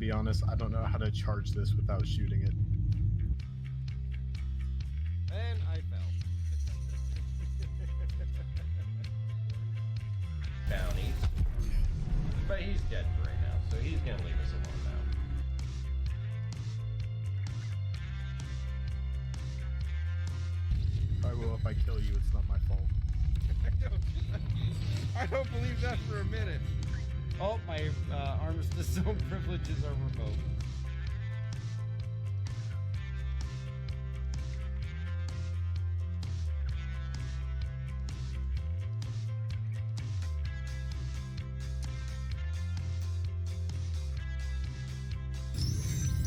be honest, I don't know how to charge this without shooting it. And I fell. Bounties. But he's dead for right now, so he's gonna leave us alone now. Well, if I kill you, it's not my fault. I don't believe that for a minute. Oh, my armistice zone privileges are revoked.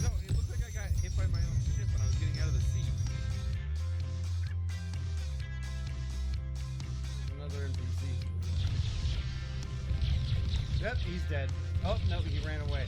No, it looked like I got hit by my own ship when I was getting out of the seat. There's another NPC. Yep, he's dead. Oh, no, he ran away.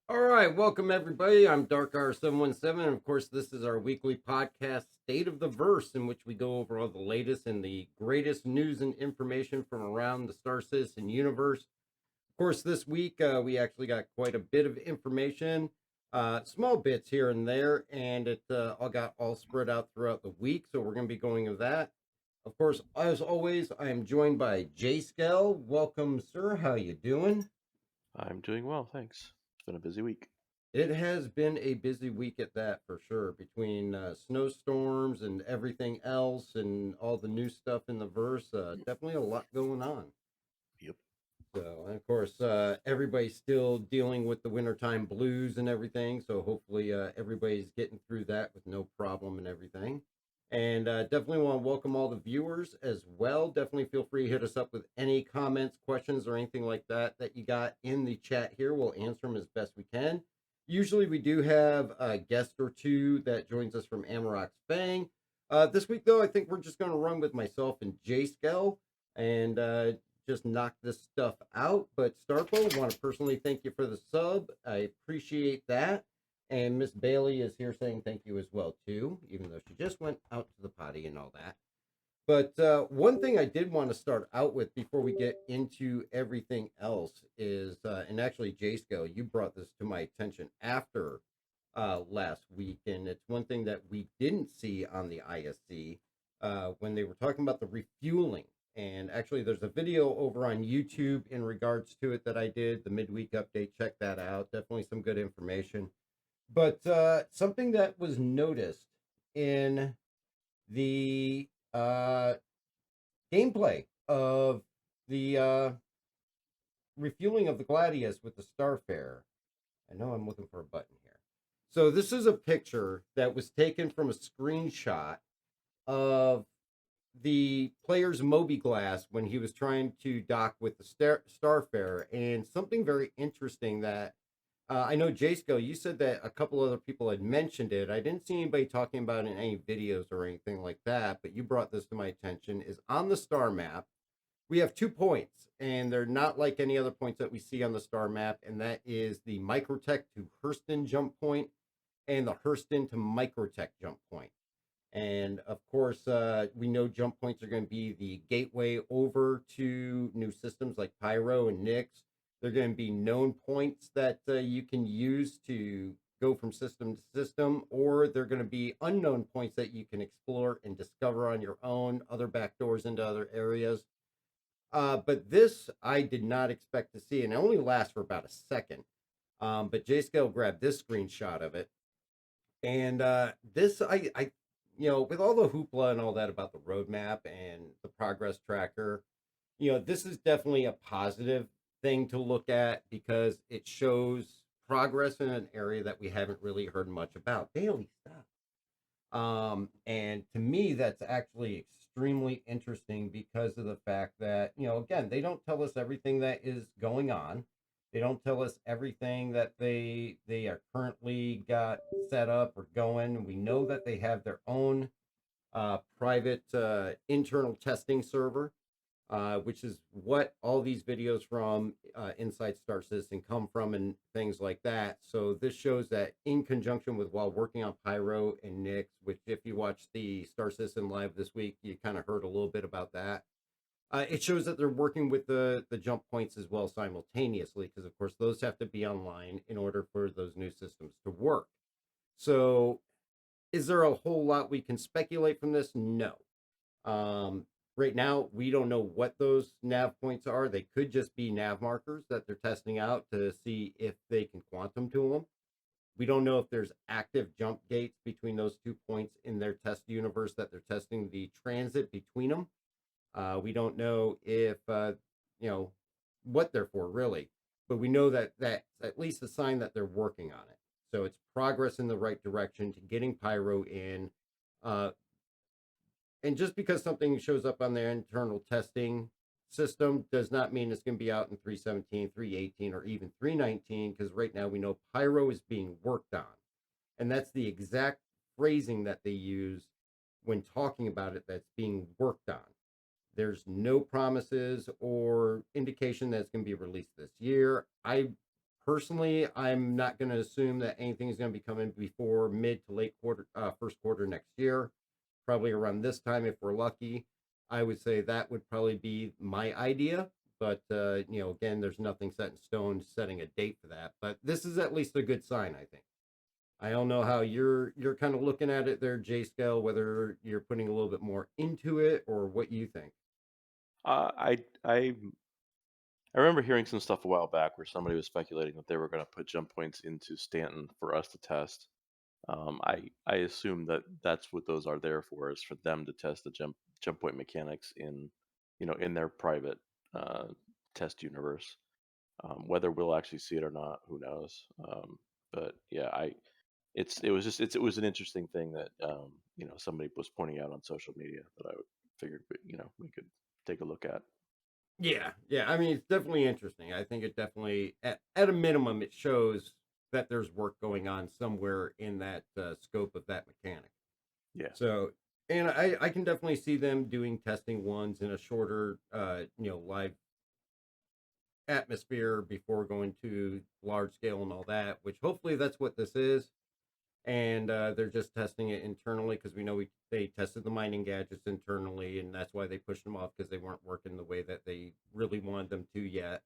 All right, welcome everybody. I'm DarkR717, and of course, this is our weekly podcast, State of the Verse, in which we go over all the latest and the greatest news and information from around the Star Citizen universe. Of course, this week we actually got quite a bit of information, small bits here and there, and it all got all spread out throughout the week. So we're going to be going over that. Of course, as always, I am joined by Jay Skell. Welcome, sir. How you doing? I'm doing well, thanks. It's been a busy week. It has been a busy week at that for sure, between snowstorms and everything else and all the new stuff in the verse. Definitely a lot going on. Yep. So, and of course, everybody's still dealing with the wintertime blues and everything. So hopefully everybody's getting through that with no problem and everything. And definitely want to welcome all the viewers as well. Definitely feel free to hit us up with any comments, questions, or anything like that that you got in the chat here. We'll answer them as best we can. Usually we do have a guest or two that joins us from Amarok's Fang. This week, though, I think we're just going to run with myself and Jay Skell and just knock this stuff out. But Starpo, want to personally thank you for the sub. I appreciate that. And Miss Bailey is here saying thank you as well, too, even though she just went out to the potty and all that. But one thing I did want to start out with before we get into everything else is, and actually, Jay Scale, you brought this to my attention after last week, and it's one thing that we didn't see on the ISC when they were talking about the refueling. And actually, there's a video over on YouTube in regards to it that I did, the midweek update. Check that out. Definitely some good information. But something that was noticed in the gameplay of the refueling of the Gladius with the Starfarer. I know I'm looking for a button here. So this is a picture that was taken from a screenshot of the player's Mobi-Glass when he was trying to dock with the Starfarer, and something very interesting that I know, Jasko, you said that a couple other people had mentioned it. I didn't see anybody talking about it in any videos or anything like that, but you brought this to my attention, is on the star map, we have 2 points, and they're not like any other points that we see on the star map, and that is the Microtech to Hurston jump point and the Hurston to Microtech jump point. And of course, we know jump points are going to be the gateway over to new systems like Pyro and Nyx. They're going to be known points that you can use to go from system to system, or they're going to be unknown points that you can explore and discover on your own, other back doors into other areas. But this I did not expect to see, and it only lasts for about a second. But J-Scale grabbed this screenshot of it. And this, with all the hoopla and all that about the roadmap and the progress tracker, this is definitely a positive thing to look at because it shows progress in an area that we haven't really heard much about. Daily stuff. And to me, that's actually extremely interesting because of the fact that, again, they don't tell us everything that is going on. They don't tell us everything that they are currently got set up or going. We know that they have their own private internal testing server, which is what all these videos from Inside Star Citizen come from and things like that. So this shows that in conjunction with while working on Pyro and Nyx, which if you watched the Star Citizen Live this week, you kind of heard a little bit about that. It shows that they're working with the jump points as well simultaneously, because of course those have to be online in order for those new systems to work. So, is there a whole lot we can speculate from this? No. Right now, we don't know what those nav points are. They could just be nav markers that they're testing out to see if they can quantum to them. We don't know if there's active jump gates between those 2 points in their test universe that they're testing the transit between them. We don't know if, you know, what they're for really, but we know that that's at least a sign that they're working on it. So it's progress in the right direction to getting Pyro in. Uh, and just because something shows up on their internal testing system does not mean it's going to be out in 317, 318, or even 319, because right now we know Pyro is being worked on. And that's the exact phrasing that they use when talking about it, that's being worked on. There's no promises or indication that it's going to be released this year. I'm not going to assume that anything is going to be coming before mid to late quarter, first quarter next year. Probably around this time, if we're lucky. I would say that would probably be my idea. But again, there's nothing set in stone setting a date for that. But this is at least a good sign, I think. I don't know how you're kind of looking at it there, J Scale, whether you're putting a little bit more into it or what you think. I remember hearing some stuff a while back where somebody was speculating that they were going to put jump points into Stanton for us to test. I assume that that's what those are there for, is for them to test the jump point mechanics in, in their private uh, test universe. Whether we'll actually see it or not, who knows? But yeah, it was an interesting thing that somebody was pointing out on social media that I figured we could take a look at. Yeah. I mean, it's definitely interesting. I think it definitely, at a minimum, it shows that there's work going on somewhere in that scope of that mechanic. Yeah. So, and I can definitely see them doing testing ones in a shorter, live atmosphere before going to large scale and all that, which hopefully that's what this is. And they're just testing it internally, because we know they tested the mining gadgets internally, and that's why they pushed them off, because they weren't working the way that they really wanted them to yet,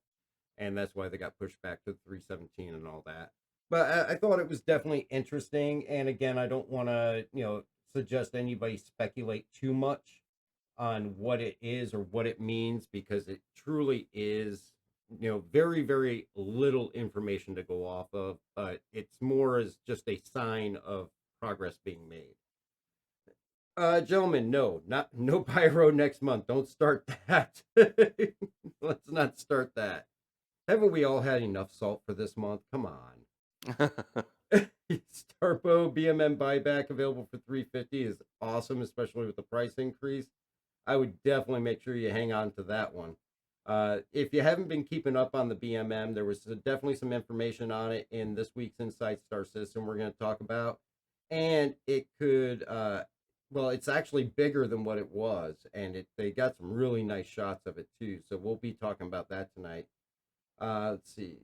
and that's why they got pushed back to 317 and all that. But I thought it was definitely interesting, and again, I don't want to suggest anybody speculate too much on what it is or what it means, because it truly is very, very little information to go off of, but it's more as just a sign of progress being made. Gentlemen, no pyro next month. Don't start that. Let's not start that. Haven't we all had enough salt for this month? Come on. Starpo BMM buyback available for 350 is awesome, especially with the price increase. I would definitely make sure you hang on to that one. If you haven't been keeping up on the BMM, there was definitely some information on it in this week's Insight Star System we're going to talk about. And it could, it's actually bigger than what it was. And they got some really nice shots of it too. So we'll be talking about that tonight. Let's see.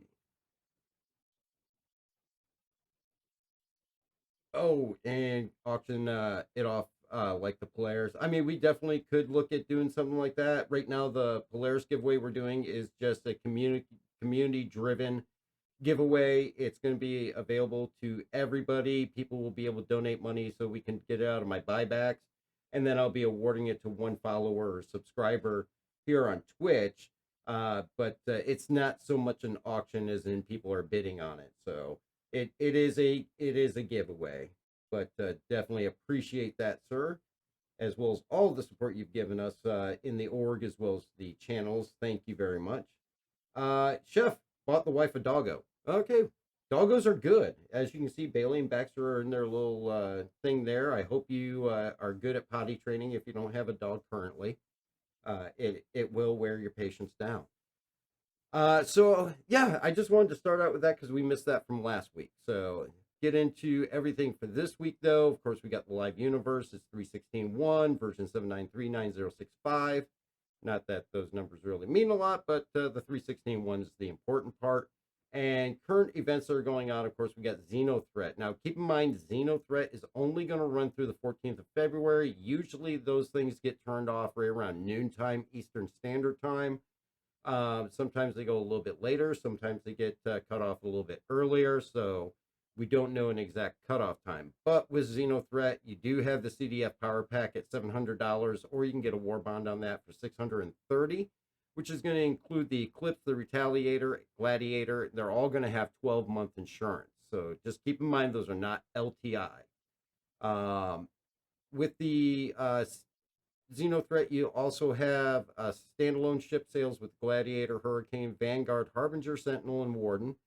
Oh, and auction it off like the Polaris. I mean, we definitely could look at doing something like that. Right now, the Polaris giveaway we're doing is just a community driven giveaway. It's going to be available to everybody. People will be able to donate money so we can get it out of my buybacks, and then I'll be awarding it to one follower or subscriber here on Twitch. But it's not so much an auction as in people are bidding on it. So it is a giveaway, but definitely appreciate that, sir, as well as all the support you've given us in the org as well as the channels. Thank you very much. Chef bought the wife a doggo. Okay, doggos are good. As you can see, Bailey and Baxter are in their little thing there. I hope you are good at potty training if you don't have a dog currently. It will wear your patience down. So yeah, I just wanted to start out with that because we missed that from last week. So get into everything for this week, though. Of course, we got the live universe. It's 3.16.1, version 793.9065. Not that those numbers really mean a lot, but the 3.16.1 is the important part. And current events that are going on, of course, we got Xenothreat. Now, keep in mind, Xenothreat is only going to run through the 14th of February. Usually, those things get turned off right around noontime Eastern Standard Time. Sometimes they go a little bit later. Sometimes they get cut off a little bit earlier. So we don't know an exact cutoff time. But with Xenothreat, you do have the CDF Power Pack at $700, or you can get a War Bond on that for $630, which is going to include the Eclipse, the Retaliator, Gladiator. They're all going to have 12-month insurance. So just keep in mind those are not LTI. With the Xenothreat, you also have standalone ship sales with Gladiator, Hurricane, Vanguard, Harbinger, Sentinel, and Warden.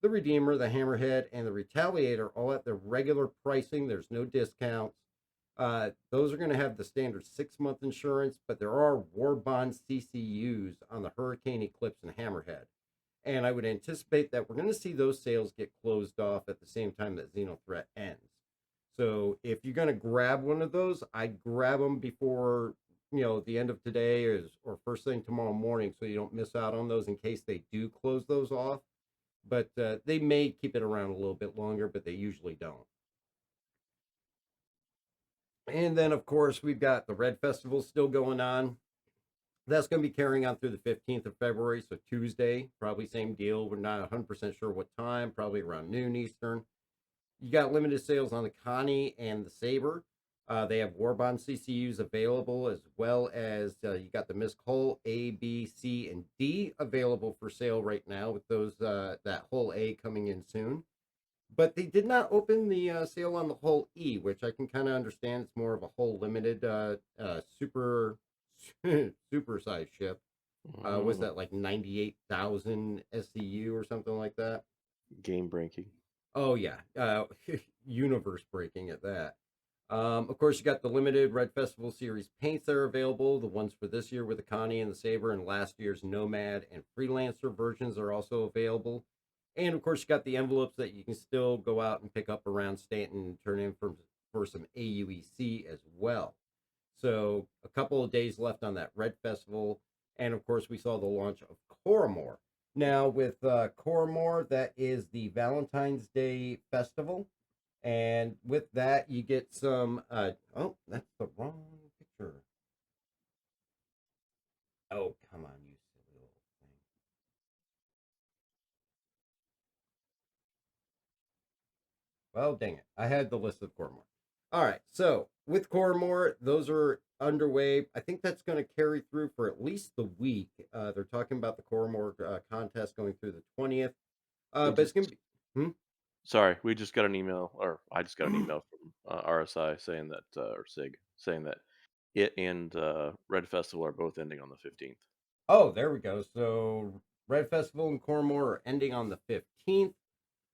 The Redeemer, the Hammerhead, and the Retaliator all at their regular pricing. There's no discounts. Those are going to have the standard 6-month insurance, but there are War Bond CCUs on the Hurricane, Eclipse, and Hammerhead. And I would anticipate that we're going to see those sales get closed off at the same time that Xenothreat ends. So if you're going to grab one of those, I'd grab them before, the end of today or first thing tomorrow morning, so you don't miss out on those in case they do close those off. But they may keep it around a little bit longer, but they usually don't. And then, of course, we've got the Red Festival still going on. That's going to be carrying on through the 15th of February, so Tuesday, probably same deal. We're not 100% sure what time, probably around noon Eastern. You got limited sales on the Connie and the Saber. They have Warbond CCUs available, as well as you got the Miss Hull A, B, C, and D available for sale right now, with those that Hull A coming in soon. But they did not open the sale on the Hull E, which I can kind of understand. It's more of a Hull limited super super size ship. Was that like 98,000 SCU or something like that? Game breaking. Oh yeah, universe breaking at that. Of course, you got the limited Red Festival Series paints that are available. The ones for this year with the Connie and the Saber, and last year's Nomad and Freelancer versions are also available. And of course, you got the envelopes that you can still go out and pick up around Stanton and turn in for some AUEC as well. So a couple of days left on that Red Festival. And of course, we saw the launch of Coramore. Now, with Coramore, that is the Valentine's Day Festival. And with that, you get some. Oh, that's the wrong picture. Oh, come on, you silly little thing. Well, dang it. I had the list of Coramore. All right. So with Coramore, those are underway. I think that's going to carry through for at least the week. They're talking about the Coramore contest going through the 20th. But it's going to be. Sorry, we just got an email, or I just got an email from RSI saying that, or SIG, saying that it and Red Festival are both ending on the 15th. Oh, there we go. So Red Festival and Coramore are ending on the 15th.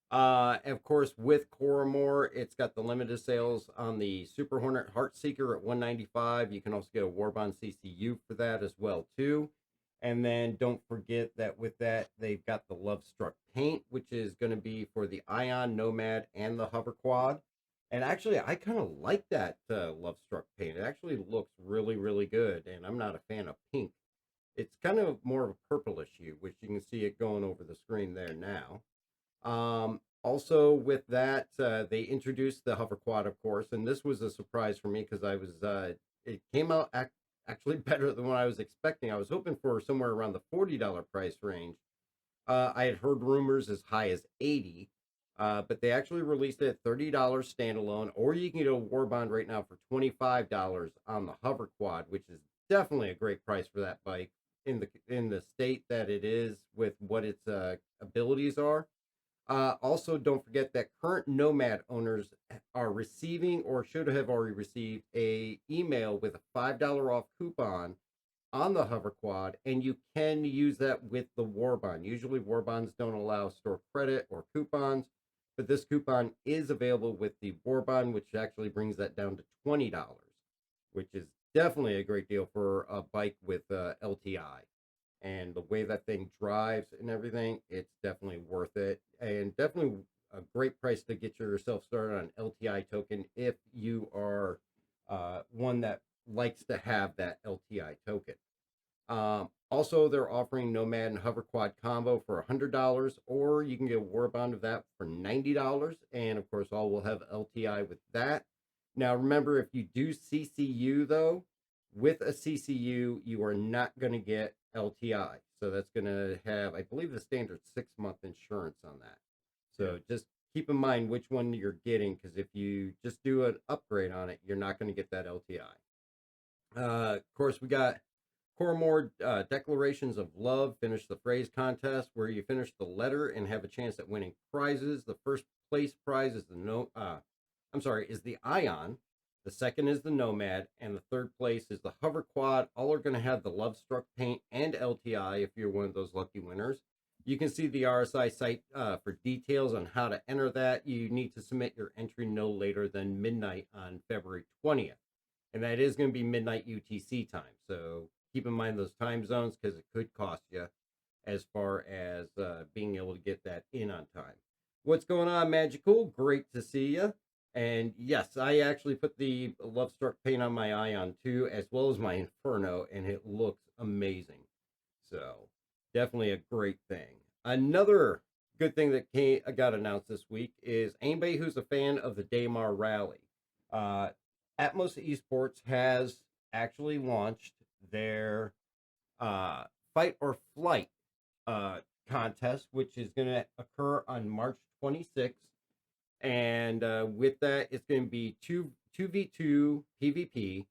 And of course, with Coramore, it's got the limited sales on the Super Hornet Heartseeker at $195. You can also get a Warbond CCU for that as well too. And then don't forget that with that, they've got the Love Struck paint, which is going to be for the Ion, Nomad, and the Hover Quad. And actually, I kind of like that Love Struck paint. It actually looks really, really good. And I'm not a fan of pink. It's kind of more of a purplish hue, which you can see it going over the screen there now. Also with that, they introduced the hover quad, of course, and this was a surprise for me because it came out actually better than what I was expecting. I was hoping for somewhere around the $40 price range. I had heard rumors as high as 80, but they actually released it at $30 standalone, or you can get a War Bond right now for $25 on the hover quad, which is definitely a great price for that bike in the state that it is with what its abilities are. Also, don't forget that current Nomad owners are receiving, or should have already received, a email with a $5 off coupon on the hover quad, and you can use that with the War Bond. Usually War Bonds don't allow store credit or coupons, but this coupon is available with the War Bond, which actually brings that down to $20, which is definitely a great deal for a bike with LTI. And the way that thing drives and everything, it's definitely worth it, and definitely a great price to get yourself started on LTI token if you are one that likes to have that LTI token. Also, they're offering Nomad and Hover Quad combo for $100, or you can get a Warbond of that for $90. And of course, all will have LTI with that. Now, remember, if you do CCU though, with a CCU, you are not going to get LTI. So that's going to have, I believe, the standard 6-month insurance on that. So just keep in mind which one you're getting, because if you just do an upgrade on it, you're not going to get that LTI. Of course, we got Cormore Declarations of Love, Finish the Phrase contest, where you finish the letter and have a chance at winning prizes. The first place prize is is the Ion. The second is the Nomad, and the third place is the Hover Quad. All are going to have the Love Struck paint and LTI if you're one of those lucky winners. You can see the RSI site for details on how to enter that. You need to submit your entry no later than midnight on February 20th. And that is going to be midnight UTC time. So keep in mind those time zones, because it could cost you as far as being able to get that in on time. What's going on, Magical? Great to see you. And yes, I actually put the Love Struck paint on my Ion too, as well as my Inferno, and it looks amazing. So definitely a great thing. Another good thing that got announced this week is anybody who's a fan of the Daymar Rally. Atmos Esports has actually launched their Fight or Flight contest, which is going to occur on March 26th. And with that, it's going to be 2v2 PvP.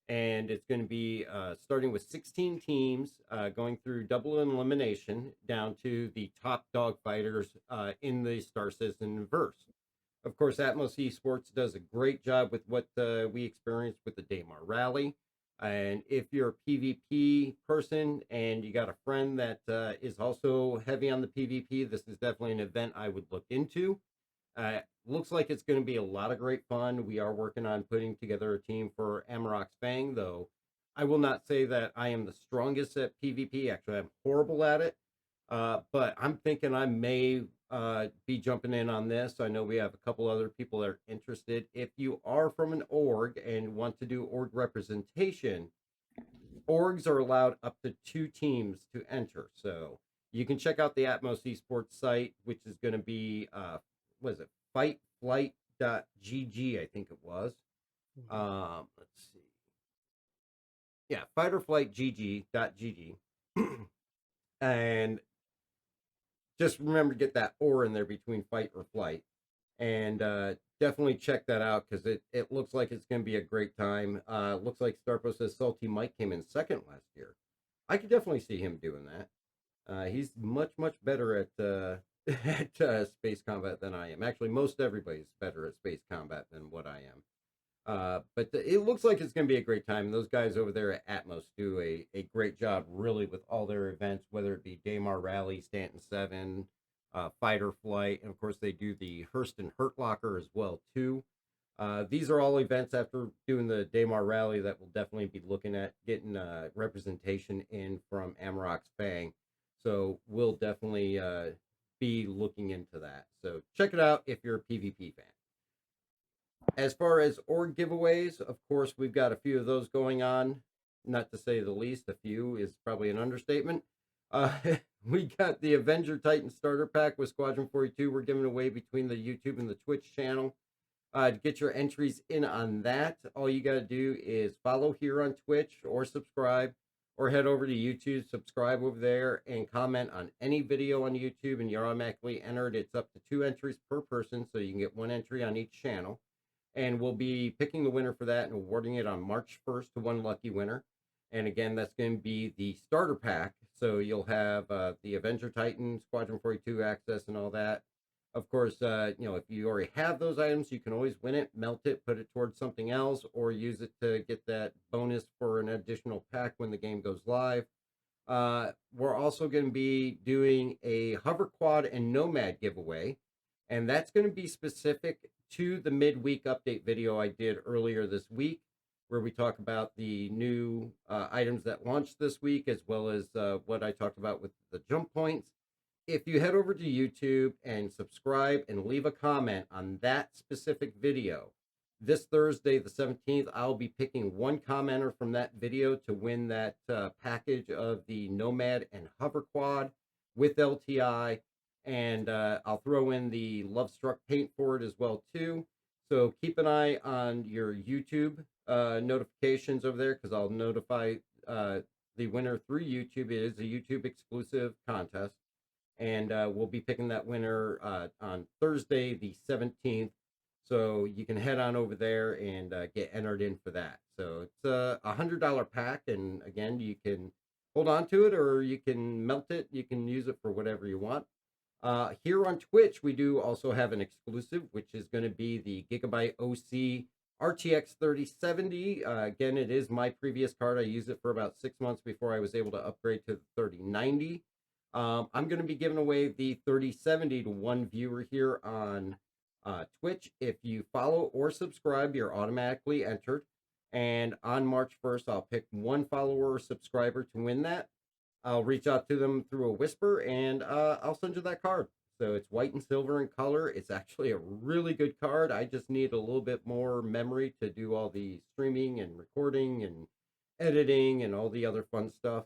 And it's going to be starting with 16 teams, going through double elimination down to the top dog fighters in the Star Citizen verse. Of course, Atmos Esports does a great job with what we experienced with the Daymar Rally. And if you're a PvP person and you got a friend that is also heavy on the PvP, this is definitely an event I would look into. Looks like it's going to be a lot of great fun. We are working on putting together a team for Amarok's Fang, though I will not say that I am the strongest at PvP. Actually, I'm horrible at it. But I'm thinking I may be jumping in on this. I know we have a couple other people that are interested. If you are from an org and want to do org representation, orgs are allowed up to 2 teams to enter. So you can check out the Atmos Esports site, which is going to be, what is it, fightflight.gg, I think it was. Let's see. Yeah, fightorflightgg.gg. And just remember to get that or in there between fight or flight. And definitely check that out, because it looks like it's going to be a great time. Looks like Starpo says Salty Mike came in second last year. I could definitely see him doing that. He's much better at at space combat than I am. Actually, most everybody's better at space combat than what I am. But it looks like it's going to be a great time. Those guys over there at Atmos do a great job, really, with all their events, whether it be Daymar Rally, Stanton 7, Fight or Flight, and of course they do the Hurston Hurt Locker as well too. These are all events after doing the Daymar Rally that we'll definitely be looking at getting representation in from Amarok's Fang. So we'll definitely be looking into that. So check it out if you're a PvP fan. As far as org giveaways, of course, we've got a few of those going on. Not to say the least, a few is probably an understatement. We got the Avenger Titan starter pack with Squadron 42. We're giving away between the YouTube and the Twitch channel. To get your entries in on that, all you got to do is follow here on Twitch or subscribe, or head over to YouTube, subscribe over there, and comment on any video on YouTube, and you're automatically entered. It's up to 2 entries per person, so you can get 1 entry on each channel. And we'll be picking the winner for that and awarding it on March 1st to 1 lucky winner. And again, that's going to be the starter pack. So you'll have the Avenger Titan, Squadron 42 access, and all that. Of course, if you already have those items, you can always win it, melt it, put it towards something else, or use it to get that bonus for an additional pack when the game goes live. We're also going to be doing a Hover Quad and Nomad giveaway. And that's going to be specific to the midweek update video I did earlier this week, where we talk about the new items that launched this week, as well as what I talked about with the jump points. If you head over to YouTube and subscribe and leave a comment on that specific video, this Thursday, the 17th, I'll be picking one commenter from that video to win that package of the Nomad and Hover Quad with LTI. And I'll throw in the Love Struck paint for it as well, too. So keep an eye on your YouTube notifications over there, because I'll notify the winner through YouTube. It is a YouTube exclusive contest. And we'll be picking that winner on Thursday, the 17th. So you can head on over there and get entered in for that. So it's a $100 pack, and again, you can hold on to it or you can melt it. You can use it for whatever you want. Here on Twitch, we do also have an exclusive, which is going to be the Gigabyte OC RTX 3070. Again, it is my previous card. I used it for about 6 months before I was able to upgrade to the 3090. I'm going to be giving away the 3070 to one viewer here on Twitch. If you follow or subscribe, you're automatically entered. And on March 1st, I'll pick one follower or subscriber to win that. I'll reach out to them through a whisper, and I'll send you that card. So it's white and silver in color. It's actually a really good card. I just need a little bit more memory to do all the streaming and recording and editing and all the other fun stuff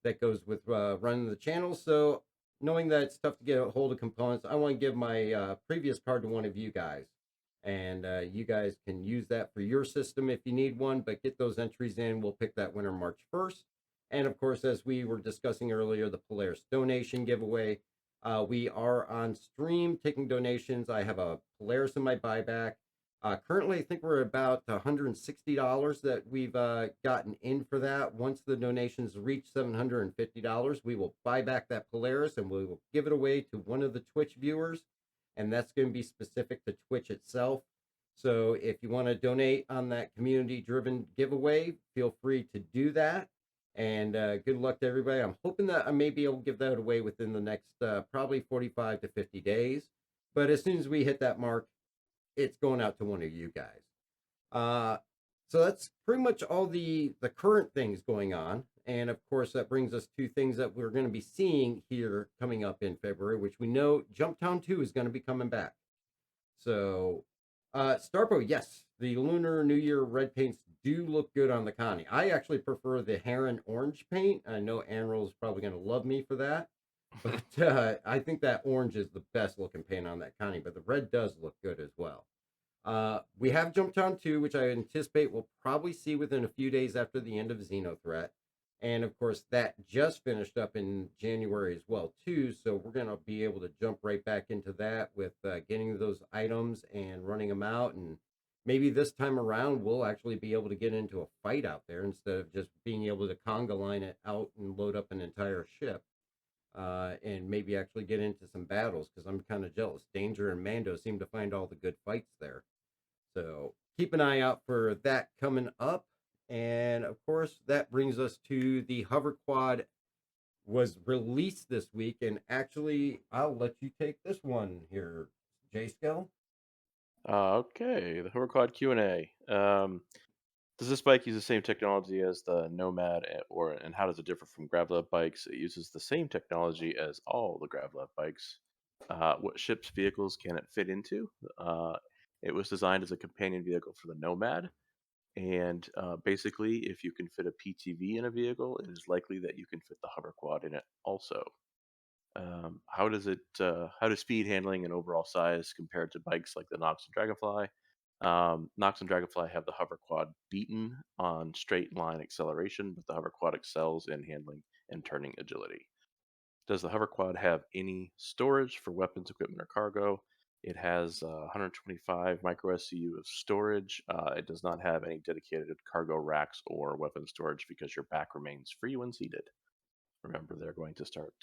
that goes with running the channel. So knowing that it's tough to get a hold of components, I want to give my previous card to one of you guys. And you guys can use that for your system if you need one, but get those entries in. We'll pick that winner March 1st. And of course, as we were discussing earlier, the Polaris donation giveaway. We are on stream taking donations. I have a Polaris in my buyback. Currently, I think we're about $160 that we've gotten in for that. Once the donations reach $750, we will buy back that Polaris and we will give it away to one of the Twitch viewers. And that's going to be specific to Twitch itself. So if you want to donate on that community-driven giveaway, feel free to do that. And good luck to everybody. I'm hoping that I may be able to give that away within the next probably 45 to 50 days. But as soon as we hit that mark, it's going out to one of you guys. So that's pretty much all the current things going on. And of course, that brings us to things that we're going to be seeing here coming up in February, which we know Jumptown 2 is going to be coming back. So Starpo, yes, the Lunar New Year red paints do look good on the Connie. I actually prefer the Heron orange paint. I know Anrol is probably going to love me for that. But I think that orange is the best looking paint on that Connie, but the red does look good as well. We have Jumptown 2, which I anticipate we'll probably see within a few days after the end of Xenothreat. And of course, that just finished up in January as well, too. So we're going to be able to jump right back into that with getting those items and running them out. And maybe this time around, we'll actually be able to get into a fight out there instead of just being able to conga line it out and load up an entire ship. And maybe actually get into some battles, because I'm kind of jealous. Danger and Mando seem to find all the good fights there. So keep an eye out for that coming up. And of course, that brings us to the Hover Quad was released this week. And actually, I'll let you take this one here, J-Scale. Okay, the Hoverquad Q&A. Does this bike use the same technology as the Nomad, and how does it differ from Gravlev bikes? It uses the same technology as all the Gravlev bikes. What ship's vehicles can it fit into? It was designed as a companion vehicle for the Nomad, and basically, if you can fit a PTV in a vehicle, it is likely that you can fit the Hoverquad in it also. How does it? How does speed handling and overall size compare to bikes like the Nox and Dragonfly? Nox and Dragonfly have the hover quad beaten on straight line acceleration, but the hover quad excels in handling and turning agility. Does the hover quad have any storage for weapons, equipment, or cargo? It has 125 micro SCU of storage. It does not have any dedicated cargo racks or weapon storage because your back remains free when seated. Remember, they're going to start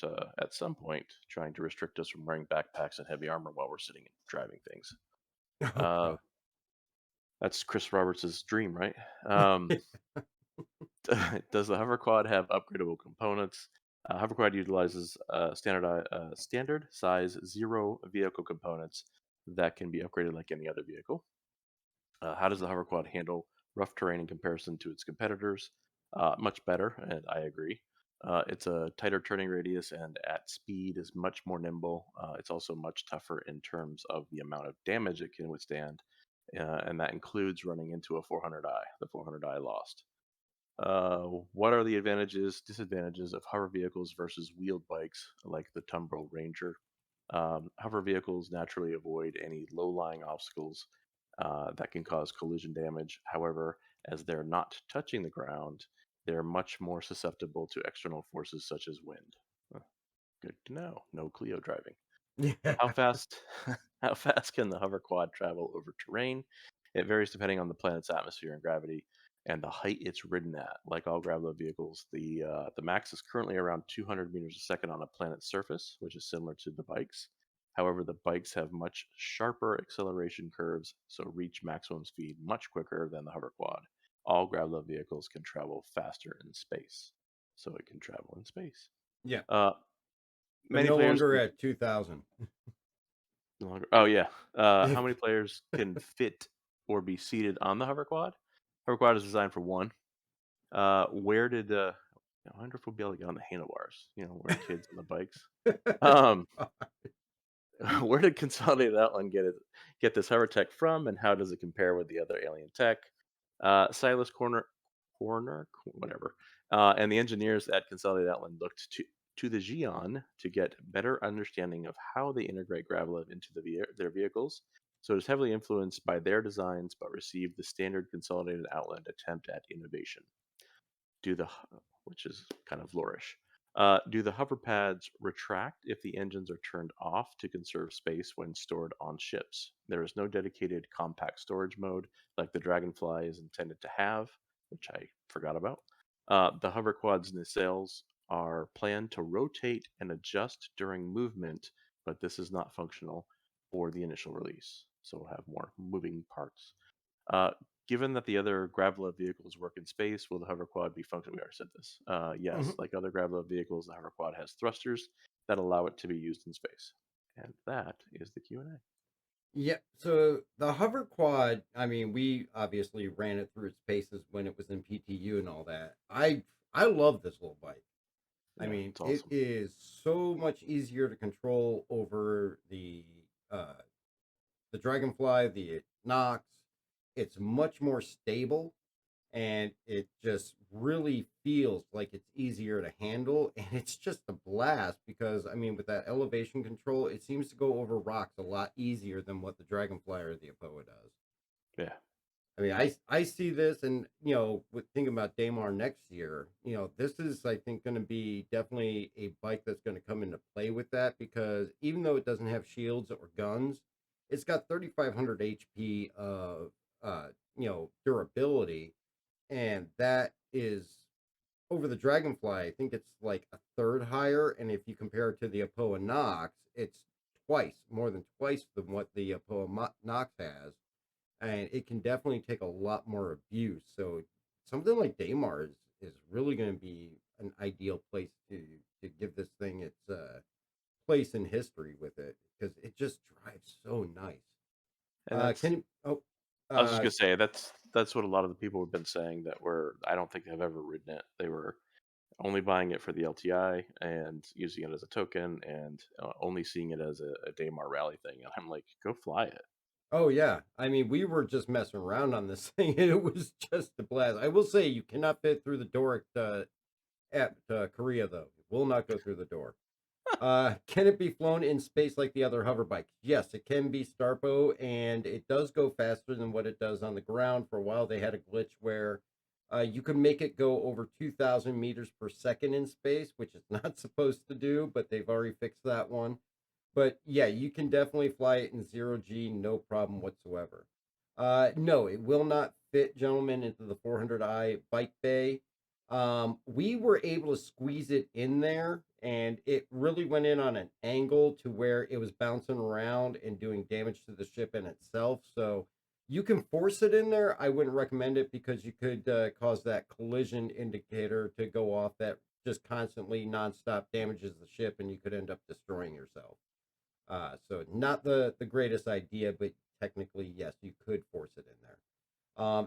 at some point trying to restrict us from wearing backpacks and heavy armor while we're sitting and driving things. Okay. That's Chris Roberts' dream, right? Does the hover quad have upgradable components? Hover quad utilizes standard size zero vehicle components that can be upgraded like any other vehicle. How does the hover quad handle rough terrain in comparison to its competitors? Much better, and I agree. It's a tighter turning radius and at speed is much more nimble. It's also much tougher in terms of the amount of damage it can withstand. and that includes running into a 400i. The 400i lost. What are the advantages, disadvantages of hover vehicles versus wheeled bikes like the Tumbrel Ranger? Hover vehicles naturally avoid any low-lying obstacles that can cause collision damage. However, as they're not touching the ground, they're much more susceptible to external forces such as wind. Huh, good to know. No Clio driving. Yeah. How fast how fast can the hover quad travel over terrain? It varies depending on the planet's atmosphere and gravity and the height it's ridden at. Like all gravelo vehicles, the max is currently around 200 meters a second on a planet's surface, which is similar to the bikes. However, the bikes have much sharper acceleration curves, so reach maximum speed much quicker than the hover quad. All gravelo vehicles can travel faster in space, so it can travel in space. Yeah. Uh, But many no players longer can at 2,000. no longer. Oh yeah. How If many players can fit or be seated on the hover quad? Hover quad is designed for one. Where did I wonder if we'll be able to get on the handlebars? Where the kids on the bikes. Um, where did Consolidated Outline get this hover tech from, and how does it compare with the other alien tech? Silas whatever, and the engineers at Consolidated Outline looked to the Xeon to get better understanding of how they integrate Gravelev into their vehicles. So it is heavily influenced by their designs, but received the standard Consolidated Outline attempt at innovation. Do the which is kind of flourish. Do the hover pads retract if the engines are turned off to conserve space when stored on ships? There is no dedicated compact storage mode like the Dragonfly is intended to have, which I forgot about. The hover quad's nacelles are planned to rotate and adjust during movement, but this is not functional for the initial release. So we'll have more moving parts. Uh, Given that the other Gravelo vehicles work in space, will the hover quad be functional? We already said this. Yes, Mhm. like other Gravelo vehicles, the hover quad has thrusters that allow it to be used in space. And that is the Q&A. Yeah, so the hover quad, I mean, we obviously ran it through its paces when it was in PTU and all that. I love this little bike. I Yeah, mean, it's it awesome. is so much easier to control over uh the Dragonfly, the Nox. It's much more stable, and it just really feels like it's easier to handle, and it's just a blast because I mean with that elevation control it seems to go over rocks a lot easier than what the Dragonfly or the Apoa does. Yeah, I mean, I see this, and with thinking about Damar next year, this is I think going to be definitely a bike that's going to come into play with that because even though it doesn't have shields or guns, it's got 3,500 HP of durability, and that is over the Dragonfly. I think it's like a third higher, and if you compare it to the Apoa Nox, it's more than twice than what the Apoa Nox has, and it can definitely take a lot more abuse. So something like Daymar is really going to be an ideal place to give this thing its place in history with it because it just drives so nice. and that's. Can you? Oh, I was just uh, gonna say that's what a lot of the people have been saying that were. I don't think they've ever ridden it. They were only buying it for the LTI and using it as a token, and only seeing it as a Daymar rally thing. And I'm like, go fly it. oh yeah. I mean, we were just messing around on this thing, and it was just a blast. I will say you cannot fit through the door at Korea though. It will not go through the door. Can it be flown in space like the other hover bikes? Yes, it can be Starpo, and it does go faster than what it does on the ground. For a while, they had a glitch where you could make it go over 2,000 meters per second in space, which it's not supposed to do, but they've already fixed that one. But yeah, you can definitely fly it in zero G, no problem whatsoever. No, it will not fit, gentlemen, into the 400i bike bay. We were able to squeeze it in there, and it really went in on an angle to where it was bouncing around and doing damage to the ship in itself. So you can force it in there. I wouldn't recommend it because you could cause that collision indicator to go off that just constantly nonstop damages the ship, and you could end up destroying yourself. So not the greatest idea, but technically, yes, you could force it in there.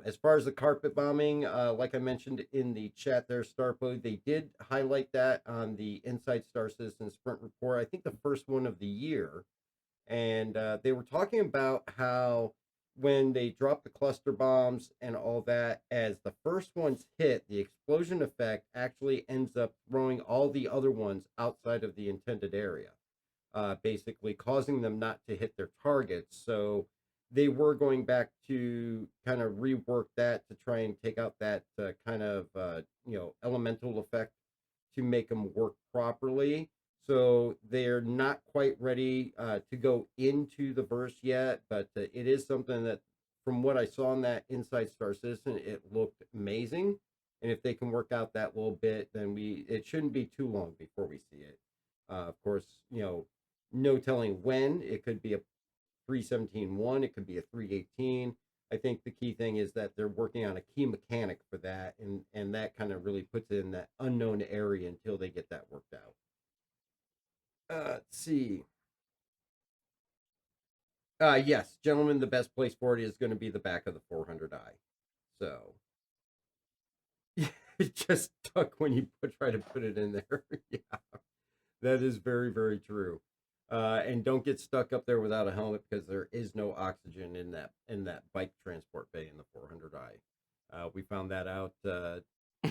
As far as the carpet bombing, like I mentioned in the chat there, Starpo, they did highlight that on the Inside Star Citizen Sprint report. I think the first one of the year, and they were talking about how when they drop the cluster bombs and all that, as the first ones hit, the explosion effect actually ends up throwing all the other ones outside of the intended area, basically causing them not to hit their targets. So they were going back to kind of rework that to try and take out that kind of elemental effect to make them work properly. So they're not quite ready to go into the verse yet, but it is something that, from what I saw in that Inside Star Citizen, it looked amazing. And if they can work out that little bit, then it shouldn't be too long before we see it. Of course, no telling when. It could be a 317.1, it could be a 318. I think the key thing is that they're working on a key mechanic for that, and that kind of really puts it in that unknown area until they get that worked out. Let's see. Yes, gentlemen, the best place for it is going to be the back of the 400i. So it just stuck when you try to put it in there. Yeah, that is very, very true. And don't get stuck up there without a helmet, because there is no oxygen in that bike transport bay in the 400i. We found that out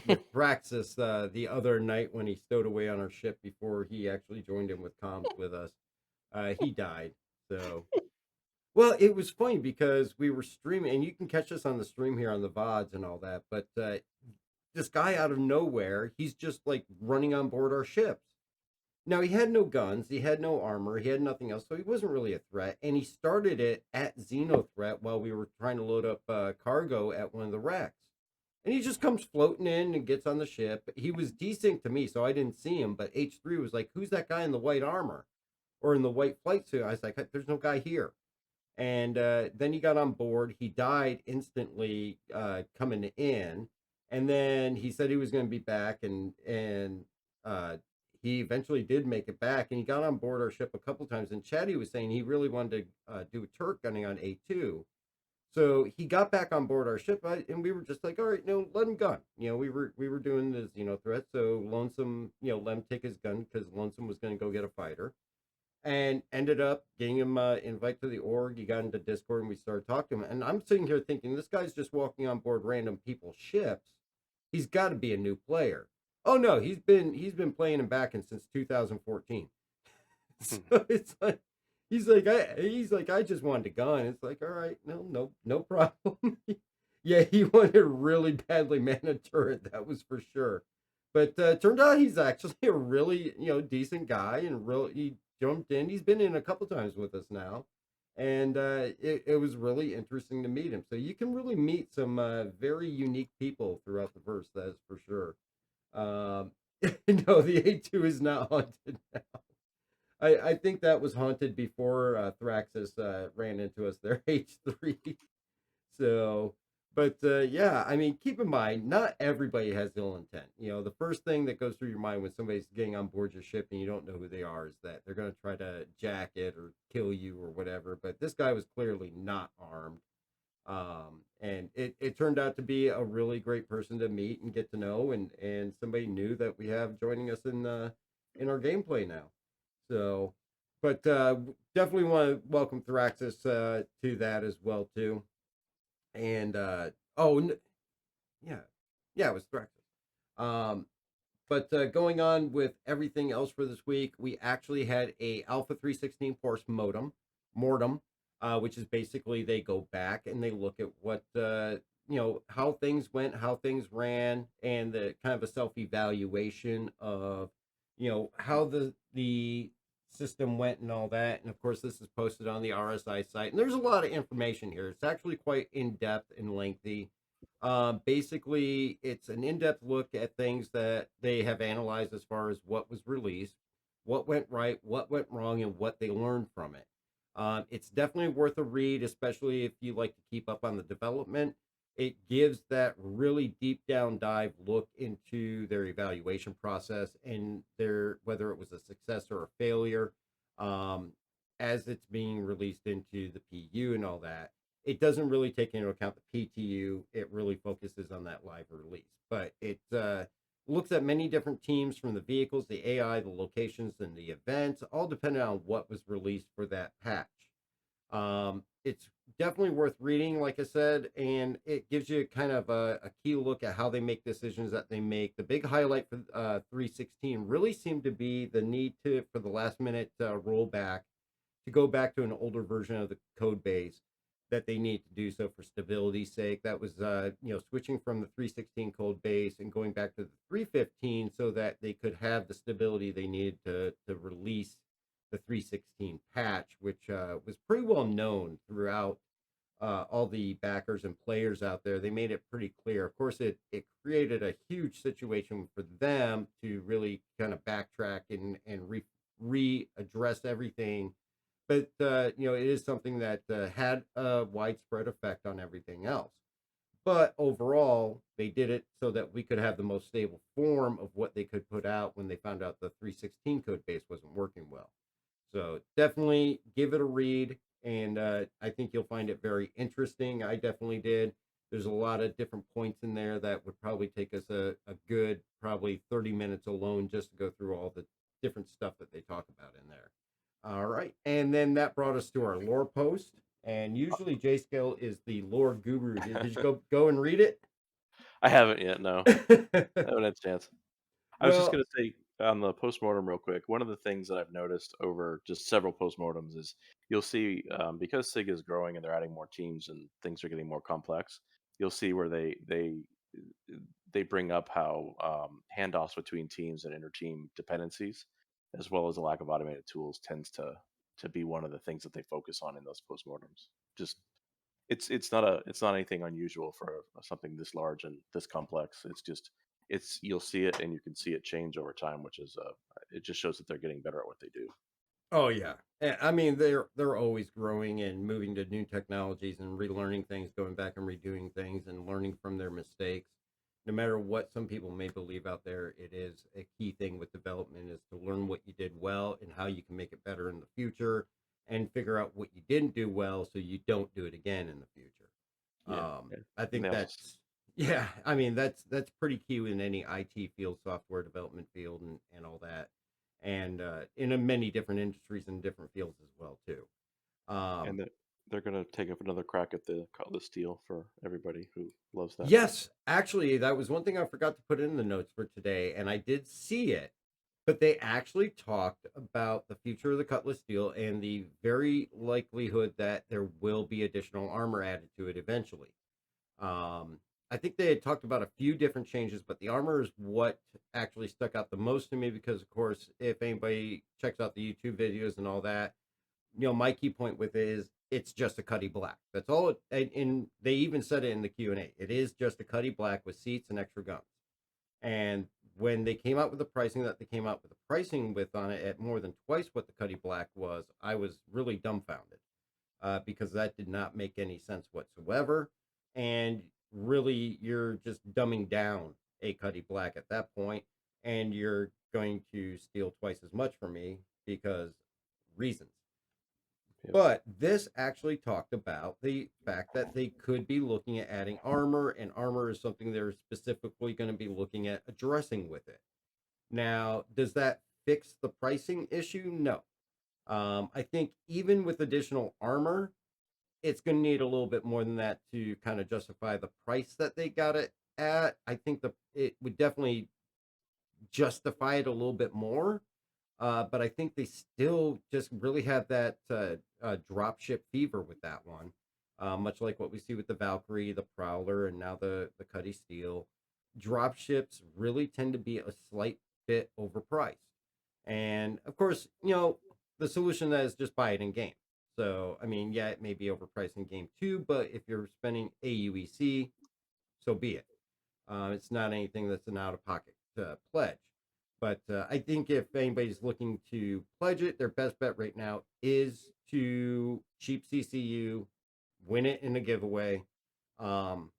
with Praxis the other night when he stowed away on our ship before he actually joined in with comms with us. He died. So, well, it was funny because we were streaming, and you can catch us on the stream here on the VODs and all that. But this guy out of nowhere, he's just like running on board our ships. Now, he had no guns, he had no armor, he had nothing else, so he wasn't really a threat. And he started it at Xenothreat while we were trying to load up cargo at one of the wrecks. And he just comes floating in and gets on the ship. He was desync to me, so I didn't see him. But H3 was like, "Who's that guy in the white armor or in the white flight suit?" I was like, "There's no guy here." And then he got on board. He died instantly coming in. And then he said he was going to be back, and he eventually did make it back, and he got on board our ship a couple times. And Chatty was saying he really wanted to do a turret gunning on A2. So he got back on board our ship, and we were just like, all right, let him gun. We were doing the threat. So Lonesome, let him take his gun, because Lonesome was going to go get a fighter, and ended up getting him invite to the org. He got into Discord, and we started talking to him. And I'm sitting here thinking, this guy's just walking on board random people's ships. He's got to be a new player. Oh no, he's been playing and backing since 2014. So it's like he's like I just wanted to gun. It's like, all right, no problem. Yeah, he wanted really badly man a turret, that was for sure. But turned out he's actually a really decent guy, and he jumped in. He's been in a couple times with us now, and it was really interesting to meet him. So you can really meet some very unique people throughout the verse, that is for sure. No, the A2 is not haunted now. I think that was haunted before Thraxis ran into us there, H3. So, but yeah, I mean, keep in mind, not everybody has ill intent. The first thing that goes through your mind when somebody's getting on board your ship and you don't know who they are is that they're going to try to jack it or kill you or whatever. But this guy was clearly not armed. And it turned out to be a really great person to meet and get to know, and somebody new that we have joining us in our gameplay now. So, but definitely want to welcome Thraxis to that as well too. And yeah, it was Thraxis. But going on with everything else for this week, we actually had a Alpha 316 Force Mortem, which is basically they go back and they look at what how things went, how things ran, and the kind of a self-evaluation of how the system went and all that. And of course, this is posted on the RSI site, and there's a lot of information here. It's actually quite in-depth and lengthy. Basically, it's an in-depth look at things that they have analyzed as far as what was released, what went right, what went wrong, and what they learned from it. It's definitely worth a read, especially if you like to keep up on the development. It gives that really deep down dive look into their evaluation process and whether it was a success or a failure, as it's being released into the PU and all that. It doesn't really take into account the PTU. It really focuses on that live release. But it looks at many different teams, from the vehicles, the AI, the locations, and the events, all depending on what was released for that patch. it's definitely worth reading, like I said, and it gives you kind of a key look at how they make decisions that they make. The big highlight for 316 really seemed to be the need to for the last minute rollback to go back to an older version of the code base that they need to do so for stability's sake. That was switching from the 316 code base and going back to the 315 so that they could have the stability they needed to release the 316 patch, which was pretty well known throughout all the backers and players out there. They made it pretty clear. Of course, it created a huge situation for them to really kind of backtrack and readdress everything. But it is something that had a widespread effect on everything else. But overall, they did it so that we could have the most stable form of what they could put out when they found out the 316 code base wasn't working well. So definitely give it a read, and I think you'll find it very interesting. I definitely did. There's a lot of different points in there that would probably take us a good probably 30 minutes alone just to go through all the different stuff that they talk about in there. All right, and then that brought us to our lore post. And usually J Scale is the lore guru. Did you go and read it? I haven't yet. No, I haven't had a chance. I was just Well, gonna say on the postmortem real quick. One of the things that I've noticed over just several postmortems is you'll see because SIG is growing and they're adding more teams and things are getting more complex. You'll see where they bring up how handoffs between teams and inter-team dependencies, as well as a lack of automated tools, tends to be one of the things that they focus on in those postmortems. Just it's not anything unusual for something this large and this complex. It's just it's you'll see it and you can see it change over time, which is it just shows that they're getting better at what they do. oh yeah. I mean, they're always growing and moving to new technologies and relearning things, going back and redoing things and learning from their mistakes. No matter what some people may believe out there, it is a key thing with development is to learn what you did well and how you can make it better in the future and figure out what you didn't do well so you don't do it again in the future. Yeah, yeah. I And they think also that's yeah, I mean that's pretty key in any IT field, software development field, and all that, and in many different industries and different fields as well too. and Um, they're gonna take up another crack at the Cutlass steel for everybody who loves that. yes, actually, that was one thing I forgot to put in the notes for today, and I did see it, but they actually talked about the future of the Cutlass steel and the very likelihood that there will be additional armor added to it eventually. Um, I think they had talked about a few different changes, but the armor is what actually stuck out the most to me because, of course, if anybody checks out the YouTube videos and all that, my key point with it is it's just a Cuddy Black. That's all. And they even said it in the Q&A. It is just a Cuddy Black with seats and extra guns. And when they came out with the pricing that they came out with the pricing with on it at more than twice what the Cuddy Black was, I was really dumbfounded because that did not make any sense whatsoever. And really, you're just dumbing down a Cuddy Black at that point, and you're going to steal twice as much from me because reasons. Yep. But this actually talked about the fact that they could be looking at adding armor, and armor is something they're specifically going to be looking at addressing with it. Now, does that fix the pricing issue? No. I think even with additional armor, it's going to need a little bit more than that to kind of justify the price that they got it at. I think it would definitely justify it a little bit more. But I think they still just really have that drop ship fever with that one, much like what we see with the Valkyrie, the Prowler, and now the Cuddy Steel. Drop ships really tend to be a slight bit overpriced, and of course, the solution that is just buy it in game. So I mean, yeah, it may be overpriced in game too, but if you're spending AUEC, so be it. It's not anything that's an out of pocket pledge. But I think if anybody's looking to pledge it, their best bet right now is to cheap CCU, win it in a giveaway, um,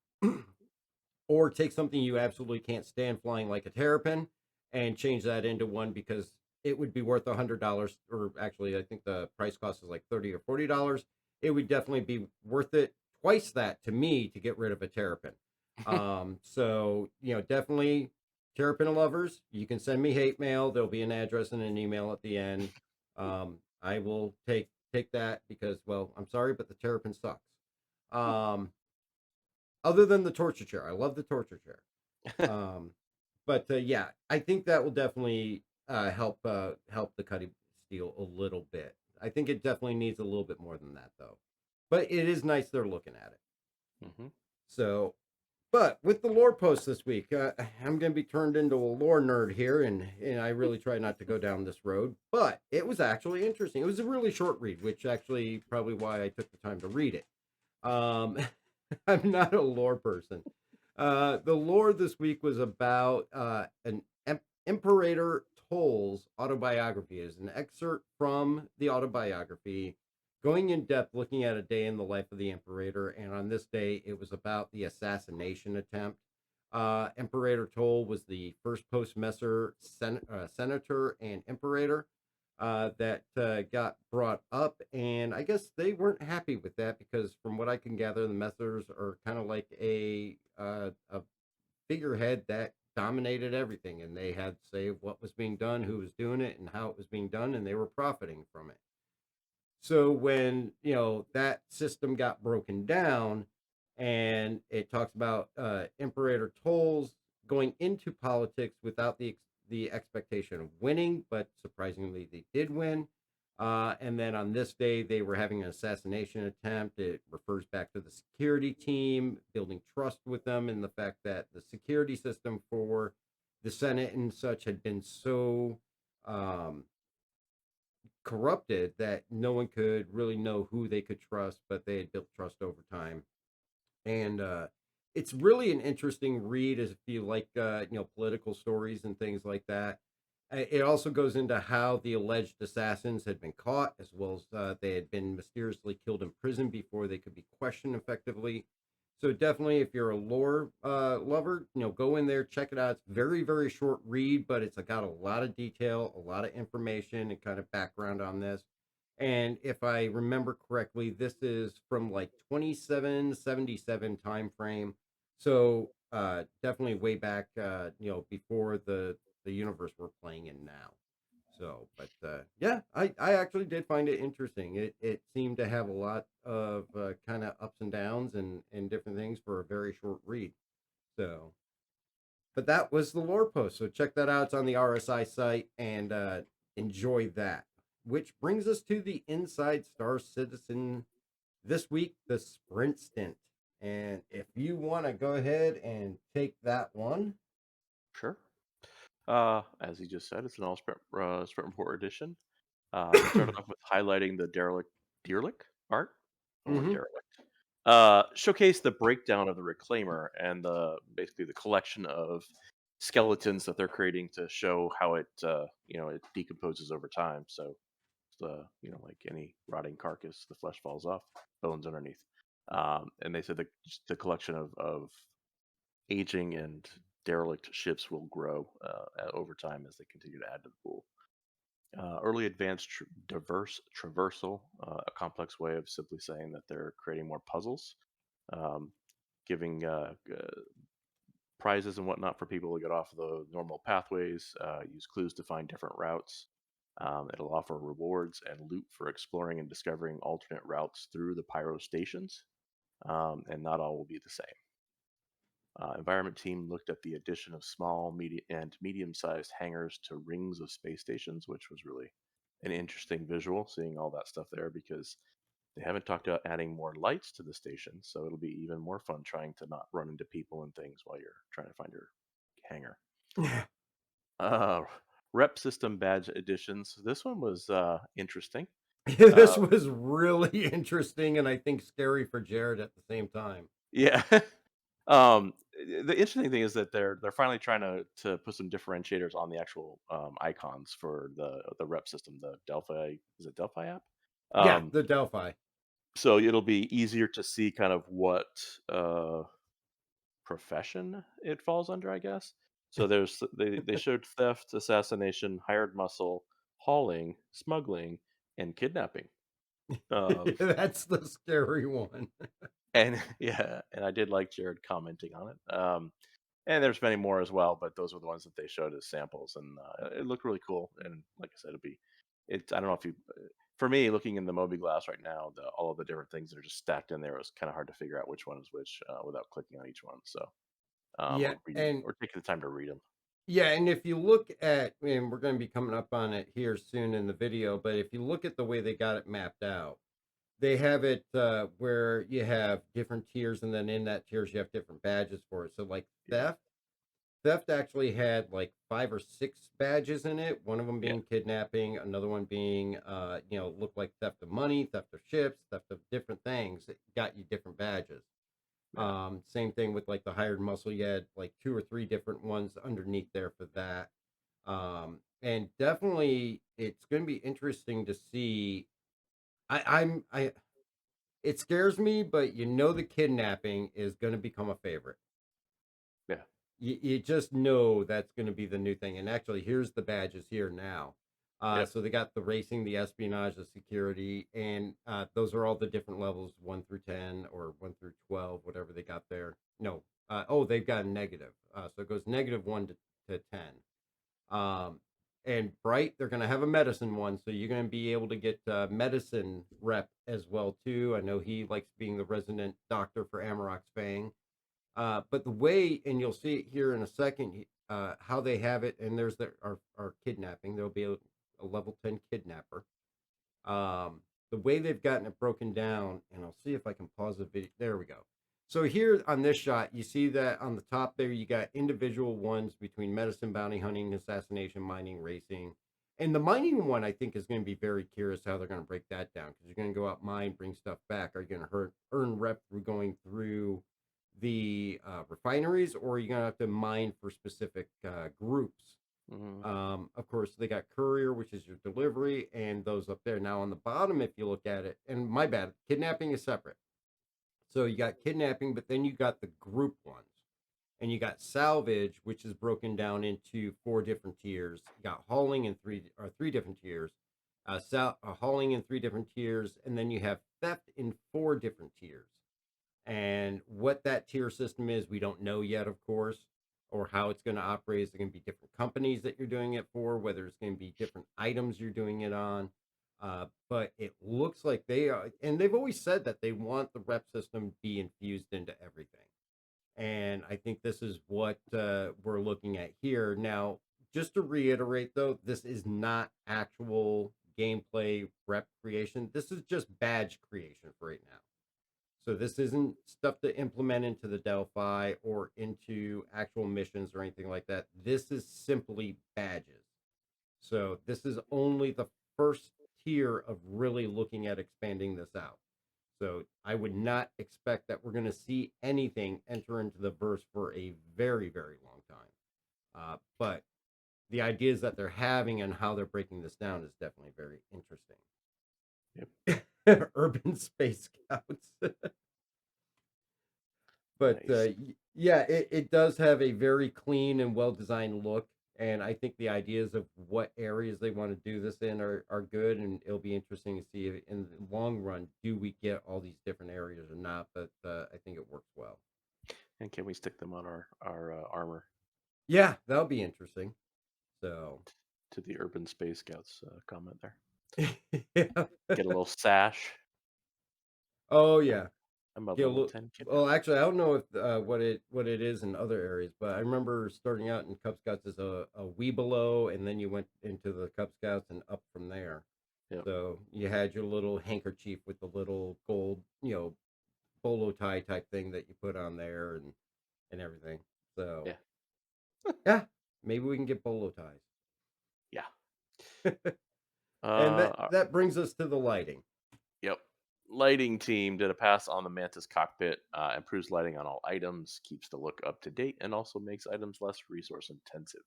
or take something you absolutely can't stand flying like a terrapin and change that into one because it would be worth $100, or actually I think the price cost is like $30 or $40. It would definitely be worth it twice that to me to get rid of a terrapin. So definitely terrapin lovers, you can send me hate mail. There'll be an address and an email at the end. I will take take that because, well, I'm sorry, but the Terrapin sucks. Other than the torture chair, I love the torture chair. But yeah, I think that will definitely help the cutting steel a little bit. I think it definitely needs a little bit more than that though. But it is nice they're looking at it. Mm-hmm. So, but with the lore post this week, I'm going to be turned into a lore nerd here, and I really try not to go down this road. But it was actually interesting. It was a really short read, which actually probably why I took the time to read it. I'm not a lore person. The lore this week was about an Imperator Toll's autobiography. Is an excerpt from the autobiography, going in depth, looking at a day in the life of the Imperator. And on this day, it was about the assassination attempt. Imperator Toll was the first postmaster, senator, and Imperator that got brought up, and I guess they weren't happy with that because, from what I can gather, the Messers are kind of like a figurehead that dominated everything, and they had to say what was being done, who was doing it, and how it was being done, and they were profiting from it. So when that system got broken down, and it talks about Imperator Tolls going into politics without the expectation of winning, but surprisingly they did win. And then on this day they were having an assassination attempt. It refers back to the security team building trust with them, and the fact that the security system for the Senate and such had been so um, corrupted that no one could really know who they could trust, but they had built trust over time. And it's really an interesting read as if you like political stories and things like that. It also goes into how the alleged assassins had been caught, as well as they had been mysteriously killed in prison before they could be questioned effectively. So definitely, if you're a lore lover, go in there, check it out. It's very, very short read, but it's got a lot of detail, a lot of information, and kind of background on this. And if I remember correctly, this is from like 2777 time frame. So definitely way back, before the universe we're playing in now. So, but yeah, I actually did find it interesting. It seemed to have a lot of kind of ups and downs and different things for a very short read. So, but that was the lore post. So check that out. It's on the RSI site and enjoy that. Which brings us to the Inside Star Citizen this week, the sprint stint. And if you want to go ahead and take that one. Sure. As he just said, it's an all sprint report edition. They started off with highlighting the derelict art or Mm-hmm. derelict. Showcase the breakdown of the reclaimer and basically the collection of skeletons that they're creating to show how it decomposes over time. So like any rotting carcass, the flesh falls off, bones underneath. And they said the collection of aging and derelict ships will grow over time as they continue to add to the pool. Early advanced diverse traversal, a complex way of simply saying that they're creating more puzzles, um, giving prizes and whatnot for people to get off the normal pathways, use clues to find different routes. It'll offer rewards and loot for exploring and discovering alternate routes through the pyro stations, and not all will be the same. Environment team looked at the addition of small, medium-sized hangars to rings of space stations, which was really an interesting visual, seeing all that stuff there, because they haven't talked about adding more lights to the station, so it'll be even more fun trying to not run into people and things while you're trying to find your hangar. Uh, Rep system badge additions. This one was interesting. This was really interesting and I think scary for Jared at the same time. Yeah. The interesting thing is that they're finally trying to put some differentiators on the actual icons for the rep system, the Delphi. Is it Delphi app? Yeah, Um, the Delphi. so it'll be easier to see kind of what profession it falls under, I guess. So they showed theft, assassination, hired muscle, hauling, smuggling, and kidnapping. Um, That's the scary one. and yeah, and I did like Jared commenting on it. And there's many more as well, but those were the ones that they showed as samples, and it looked really cool. And like I said, I don't know if you for me, looking in the Moby Glass right now, all of the different things that are just stacked in there, it was kind of hard to figure out which one is which without clicking on each one. So, Yeah, or reading and or taking the time to read them. yeah, and if you look at, and we're going to be coming up on it here soon in the video, but if you look at the way they got it mapped out, they have it where you have different tiers, and then in that tiers you have different badges for it. So like Yeah, theft actually had like 5 or 6 badges in it. One of them yeah, being kidnapping, another one being looked like theft of money, theft of ships, theft of different things. It got you different badges. yeah. Same thing with like the hired muscle. You had like 2 or 3 different ones underneath there for that. And definitely it's going to be interesting to see. I it scares me, but the kidnapping is going to become a favorite. Yeah. You just know that's going to be the new thing. And actually, here's the badges here now. Yep. So they got the racing, the espionage, the security, and those are all the different levels 1 through 10 or 1 through 12, whatever they got there. No, they've got negative. So it goes -1 to 10. And Bright, they're going to have a medicine one, so you're going to be able to get medicine rep as well too. I know he likes being the resident doctor for Amarok's Fang. But the way, and you'll see it here in a second, how they have it, and there's our kidnapping. There'll be a level 10 kidnapper. The way they've gotten it broken down, and I'll see if I can pause the video. There we go. So here on this shot, you see that on the top there, you got individual ones between medicine, bounty hunting, assassination, mining, racing. And the mining one, I think, is going to be very curious how they're going to break that down because you're going to go out, mine, bring stuff back. Are you going to earn rep through going through the refineries, or are you going to have to mine for specific groups? Hmm. Of course, they got courier, which is your delivery, and those up there. Now on the bottom, if you look at it, and my bad, kidnapping is separate. So you got kidnapping, but then you got the group ones, and you got salvage, which is broken down into 4 different tiers. You got hauling in 3 different tiers, hauling in 3 different tiers, and then you have theft in 4 different tiers. And what that tier system is, we don't know yet, of course, or how it's going to operate. Is there going to be different companies that you're doing it for, whether it's going to be different items you're doing it on? But it looks like they are, and they've always said that they want the rep system to be infused into everything. And I think this is what we're looking at here. Now, just to reiterate, though, this is not actual gameplay rep creation. This is just badge creation for right now. So this isn't stuff to implement into the Delphi or into actual missions or anything like that. This is simply badges. So this is only the first tier of really looking at expanding this out. So I would not expect that we're going to see anything enter into the verse for a very, very long time. But the ideas that they're having and how they're breaking this down is definitely very Yep. interesting. Urban Space Scouts. But Nice. yeah, it does have a very clean and well designed look. And I think the ideas of what areas they want to do this in are good. And it'll be interesting to see if in the long run, do we get all these different areas or not? But I think it works well. And can we stick them on our armor Yeah, that'll be interesting. So, to the Urban Space Scouts comment there? yeah. Get a little sash. Oh, I'm, yeah. I'm a Get a level little, 10 well, kidnapper. actually, I don't know if what it is in other areas, but I remember starting out in Cub Scouts as a wee below, and then you went into the Cub Scouts and up from there. Yep. So you had your little handkerchief with the little gold, bolo tie type thing that you put on there and everything. So Yeah. yeah, maybe we can get bolo ties. Yeah. And that Uh, that brings us to the lighting. Yep. Lighting team did a pass on the Mantis cockpit, improves lighting on all items, keeps the look up to date, and also makes items less resource intensive.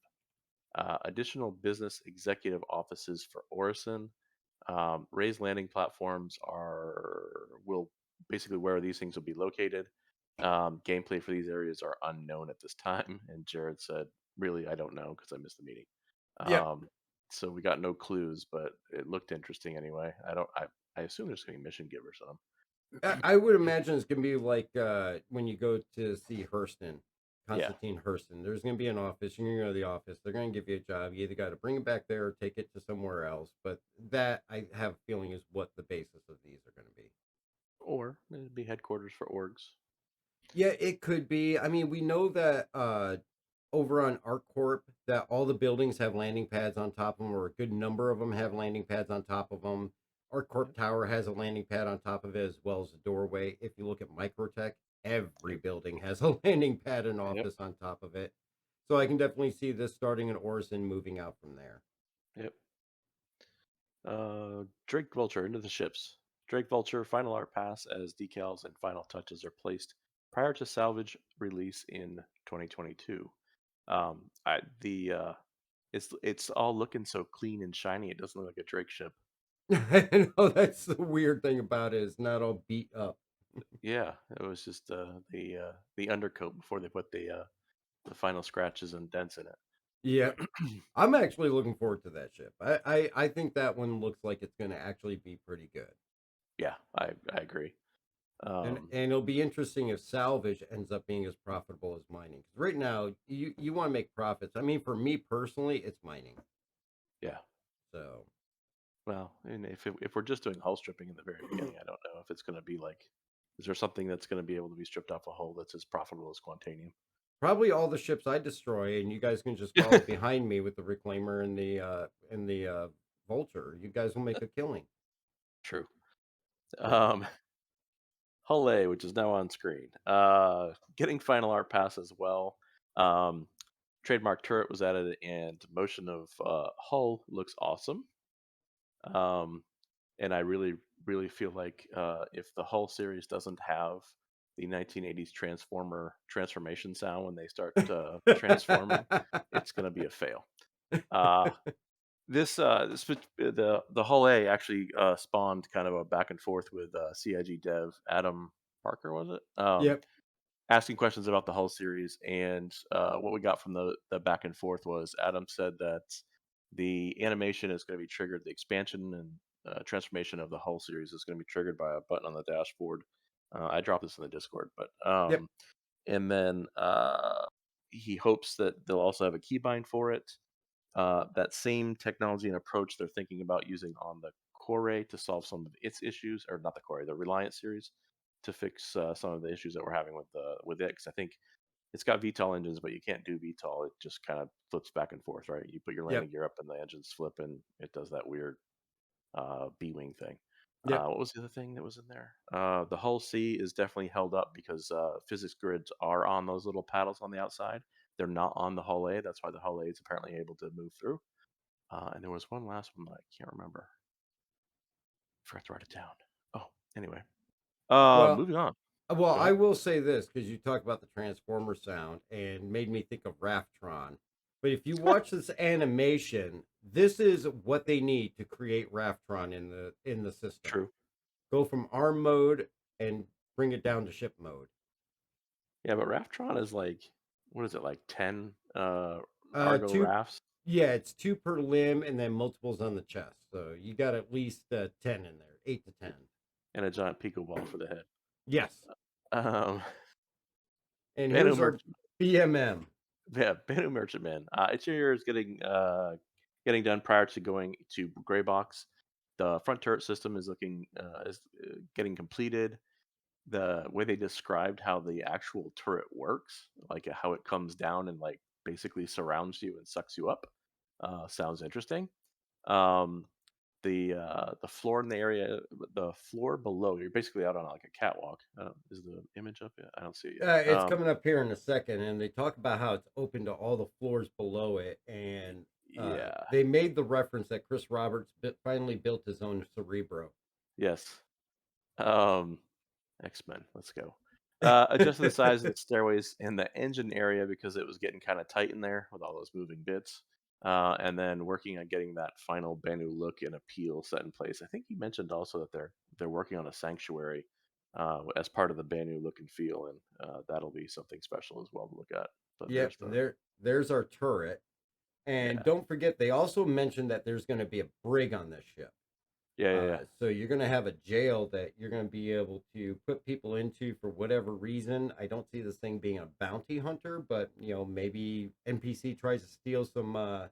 Additional business executive offices for Orison. Raised landing platforms will basically where these things will be located. Gameplay for these areas are unknown at this time, and Jared said, "Really, I don't know because I missed the meeting." Yep. So we got no clues, but it looked interesting anyway. I don't. I assume there's gonna be mission givers on them. I would imagine it's gonna be like when you go to see Hurston. Yeah. Constantine Hurston. There's going to be an office. You're going to go to the office. They're going to give you a job. You either got to bring it back there or take it to somewhere else. But that, I have a feeling, is what the basis of these are going to be. Or it'd be headquarters for orgs. Yeah, it could be. I mean, we know that over on ArcCorp that all the buildings have landing pads on top of them, or a good number of them have landing pads on top of them. ArcCorp Tower has a landing pad on top of it as well as a doorway. If you look at Microtech, every Yep. building has a landing pad and Yep. office on top of it. So I can definitely see this starting in Orson, moving out from there. Yep. Drake Vulture into the ships. Drake Vulture final art pass as decals and final touches are placed prior to salvage release in 2022. It's all looking so clean and shiny. It doesn't look like a Drake ship. I know that's the weird thing about it. It's not all beat up. Yeah, it was just the undercoat before they put the final scratches and dents in Yeah, it. I'm actually looking forward to that ship. I think that one looks like it's going to actually be pretty good. Yeah, I agree. And it'll be interesting if salvage ends up being as profitable as mining. Because right now, you want to make profits. I mean, for me personally, it's mining. Yeah. So Well, and if we're just doing hull stripping in the very beginning, I don't know if it's going to be like, is there something that's going to be able to be stripped off a hull that's as profitable as Quantanium? probably all the ships I destroy, and you guys can just follow behind me with the reclaimer and the vulture. You guys will make a killing. True. Um, Hull A, which is now on screen, getting final art pass as well. Um, trademark turret was added, and motion of hull looks awesome. Um, and I really feel like if the Hull series doesn't have the 1980s Transformer transformation sound when they start transforming, it's going to be a fail. Uh, the Hull A actually spawned kind of a back and forth with CIG dev Adam Parker, was it? Yep. Asking questions about the Hull series, and what we got from the back and forth was Adam said that the animation is going to be triggered, the expansion and transformation of the Hull series is going to be triggered by a button on the dashboard. I dropped this in the Discord, but Yep. and then he hopes that they'll also have a keybind for it. That same technology and approach they're thinking about using on the Core to solve some of its issues, or not the Core, the Reliant series, to fix some of the issues that we're having with it. Because I think it's got VTOL engines, but you can't do VTOL. It just kind of flips back and forth, right? You put your landing Yep. gear up, and the engines flip, and it does that weird B-wing thing. Yep. What was the other thing that was in there? The Hull C is definitely held up because physics grids are on those little paddles on the outside. They're not on the Hull A. That's why the Hull A is apparently able to move through. And there was one last one that I can't remember. I forgot to write it down. Oh, anyway. Well, Moving on. Well, Go I ahead. will say this because you talk about the Transformer sound and made me think of Raftron. But if you watch this animation, this is what they need to create Raftron in the system. True. Go from arm mode and bring it down to ship mode. Yeah, but Raftron is like, what is it, like 10 Argo Two, rafts yeah, it's two per limb and then multiples on the chest. So you got at least 10 in there, 8 to 10. and a giant Pico ball for the head. Yes. Um, And Banu here's our Merch- BMM. yeah, Banu Merchantman. Interior is getting done prior to going to gray box. The front turret system is getting completed. The way they described how the actual turret works, like how it comes down and like basically surrounds you and sucks you up, sounds interesting. Um, the floor in the area, the floor below, you're basically out on like a catwalk. Is the image up yet? I don't see it yet. It's coming up here in a second, and they talk about how it's open to all the floors below it, and Yeah. they made the reference that Chris Roberts finally built his own Cerebro. Yes. Um, X-Men. Let's go. Adjusting the size of the stairways in the engine area because it was getting kind of tight in there with all those moving bits. And then working on getting that final Banu look and appeal set in place. I think you mentioned also that they're working on a sanctuary as part of the Banu look and feel, and that'll be something special as well to look at. But Yep, there's and the there's our turret, and yeah. don't forget they also mentioned that there's going to be a brig on this ship. Yeah, yeah, yeah. So you're going to have a jail that you're going to be able to put people into for whatever reason. I don't see this thing being a bounty hunter, but maybe NPC tries to steal some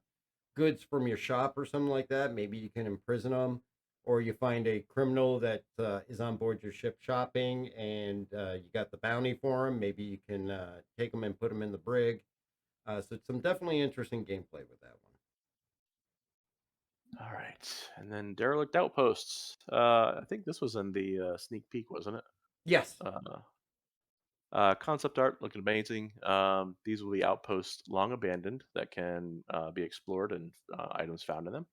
goods from your shop or something like that. Maybe you can imprison them, or you find a criminal that is on board your ship shopping, and you got the bounty for him. Maybe you can take them and put them in the brig. So some definitely interesting gameplay with that one. All right, and then derelict outposts. I think this was in the sneak peek, wasn't it? Yes. Concept art looking amazing. These will be outposts long abandoned that can be explored and items found in them.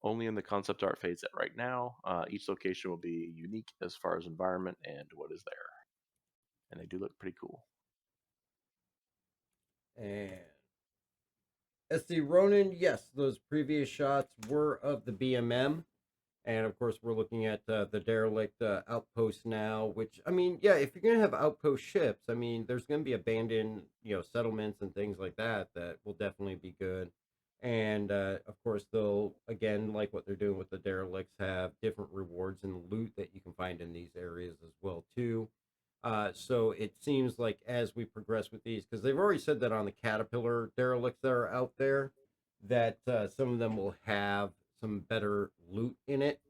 Only in the concept art phase right now. Each location will be unique as far as environment and what is there, and they do look pretty cool. And SC Ronin, yes, those previous shots were of the BMM. And of course, we're looking at the derelict outpost now, which, I mean, yeah, if you're going to have outpost ships, I mean, there's going to be abandoned, settlements and things like that that will definitely be good. And of course, they'll, again, like what they're doing with the derelicts, have different rewards and loot that you can find in these areas as well, too. So it seems like as we progress with these, because they've already said that on the Caterpillar derelicts that are out there, that some of them will have some better loot in it.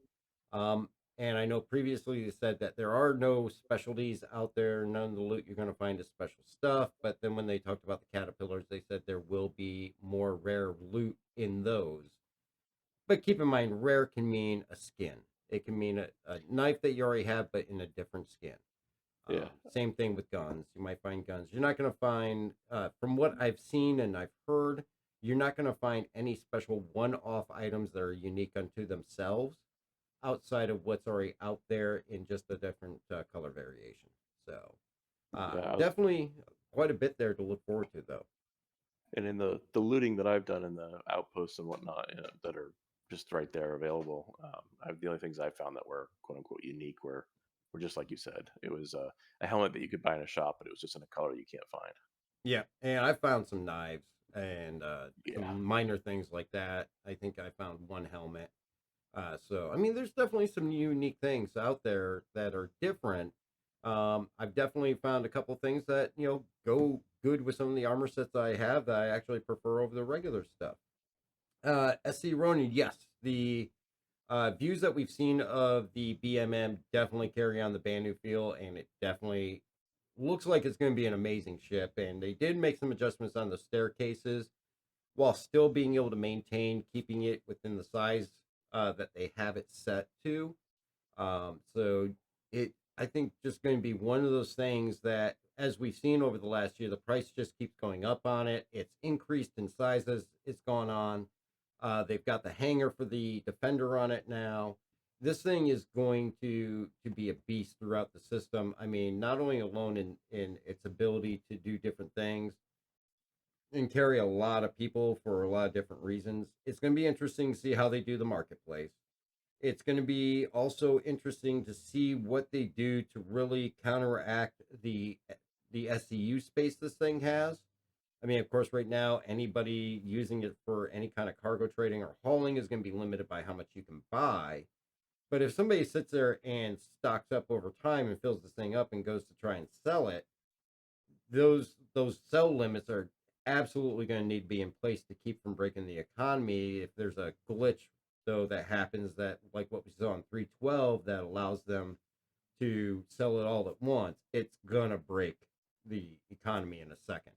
Um, and I know previously they said that there are no specialties out there. None of the loot you're going to find is special stuff. But then when they talked about the caterpillars, they said there will be more rare loot in those. But keep in mind, rare can mean a skin. It can mean a knife that you already have, but in a different skin. Yeah, Same thing with guns. You might find guns. You're not going to find, from what I've seen and I've heard, you're not going to find any special one off items that are unique unto themselves outside of what's already out there in just a different color variation. So, yeah. definitely quite a bit there to look forward to, though. And in the looting that I've done in the outposts and whatnot that are just right there available, the only things I found that were quote unquote unique were just like you said. It was a helmet that you could buy in a shop, but it was just in a color you can't find. Yeah, and I found some knives and Yeah, some minor things like that. I think I found one helmet. So, I mean, there's definitely some unique things out there that are different. I've definitely found a couple things that, go good with some of the armor sets I have that I actually prefer over the regular stuff. SC Ronin, yes, the views that we've seen of the BMM definitely carry on the Banu feel, and it definitely looks like it's going to be an amazing ship. And they did make some adjustments on the staircases while still being able to maintain keeping it within the size that they have it set to. So I think, just going to be one of those things that, as we've seen over the last year, the price just keeps going up on it. It's increased in size as it's gone on. They've got the hanger for the Defender on it now. This thing is going to be a beast throughout the system. I mean, not only alone in its ability to do different things and carry a lot of people for a lot of different reasons. It's going to be interesting to see how they do the marketplace. It's going to be also interesting to see what they do to really counteract the SCU space this thing has. I mean, of course, right now, anybody using it for any kind of cargo trading or hauling is going to be limited by how much you can buy. But if somebody sits there and stocks up over time and fills this thing up and goes to try and sell it, those sell limits are absolutely going to need to be in place to keep from breaking the economy. If there's a glitch, though, that happens, that like what we saw in 312, that allows them to sell it all at once, it's gonna break the economy in a second.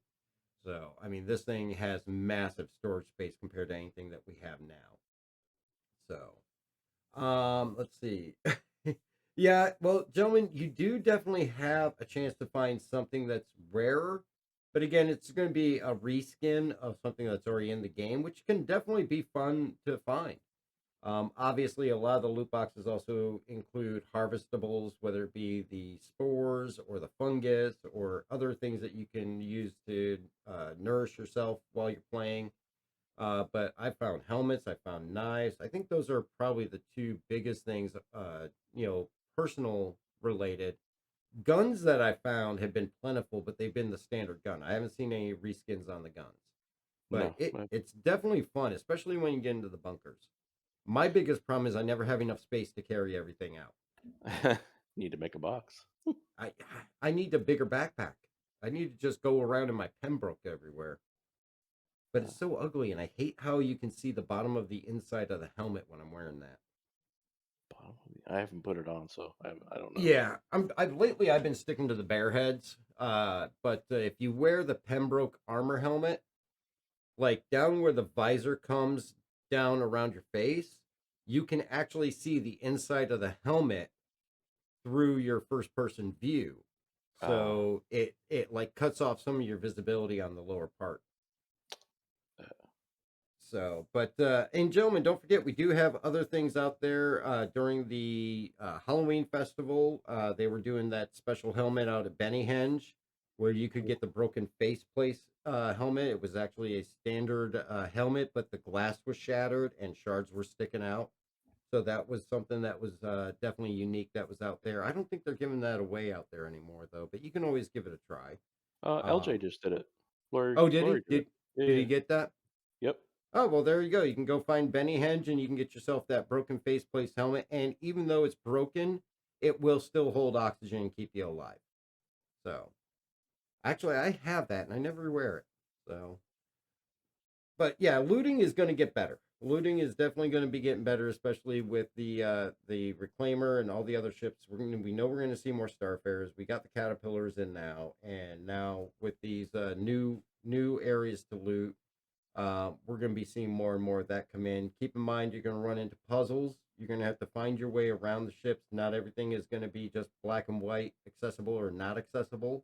So, I mean, this thing has massive storage space compared to anything that we have now. So, let's see. Yeah, well, gentlemen, you do definitely have a chance to find something that's rarer. But again, it's going to be a reskin of something that's already in the game, which can definitely be fun to find. Obviously, a lot of the loot boxes also include harvestables, whether it be the spores or the fungus or other things that you can use to nourish yourself while you're playing. But I found helmets, I found knives. I think those are probably the two biggest things, personal related. Guns that I found have been plentiful, but they've been the standard gun. I haven't seen any reskins on the guns. But no, it's definitely fun, especially when you get into the bunkers. My biggest problem is I never have enough space to carry everything out. Need to make a box. I I need a bigger backpack. I need to just go around in my Pembroke everywhere. But Uh, it's so ugly, and I hate how you can see the bottom of the inside of the helmet when I'm wearing that. I haven't put it on, so I don't know. Yeah, I've been sticking to the bear heads. But if you wear the Pembroke armor helmet, like down where the visor comes down around your face, you can actually see the inside of the helmet through your first person view. Uh, So it like cuts off some of your visibility on the lower part. So, but and gentlemen, don't forget we do have other things out there during the Halloween festival. They were doing that special helmet out at Bennyhenge, where you could get the broken faceplate helmet. It was actually a standard helmet, but the glass was shattered and shards were sticking out. So that was something that was definitely unique. That was out there. I don't think they're giving that away out there anymore, though. But you can always give it a try. LJ just did it. Oh, did he? Lori did it. Yeah, Did yeah. he get that? Yep. Oh, well, there you go. You can go find Benny Henge and you can get yourself that broken faceplate helmet. And even though it's broken, it will still hold oxygen and keep you alive. So, actually, I have that and I never wear it. So, but yeah, looting is going to get better. Looting is definitely going to be getting better, especially with the reclaimer and all the other ships. We know we're going to see more starfarers. We got the caterpillars in now, and now with these new areas to loot, we're going to be seeing more and more of that come in. Keep in mind, you're going to run into puzzles. You're going to have to find your way around the ships. Not everything is going to be just black and white, accessible or not accessible.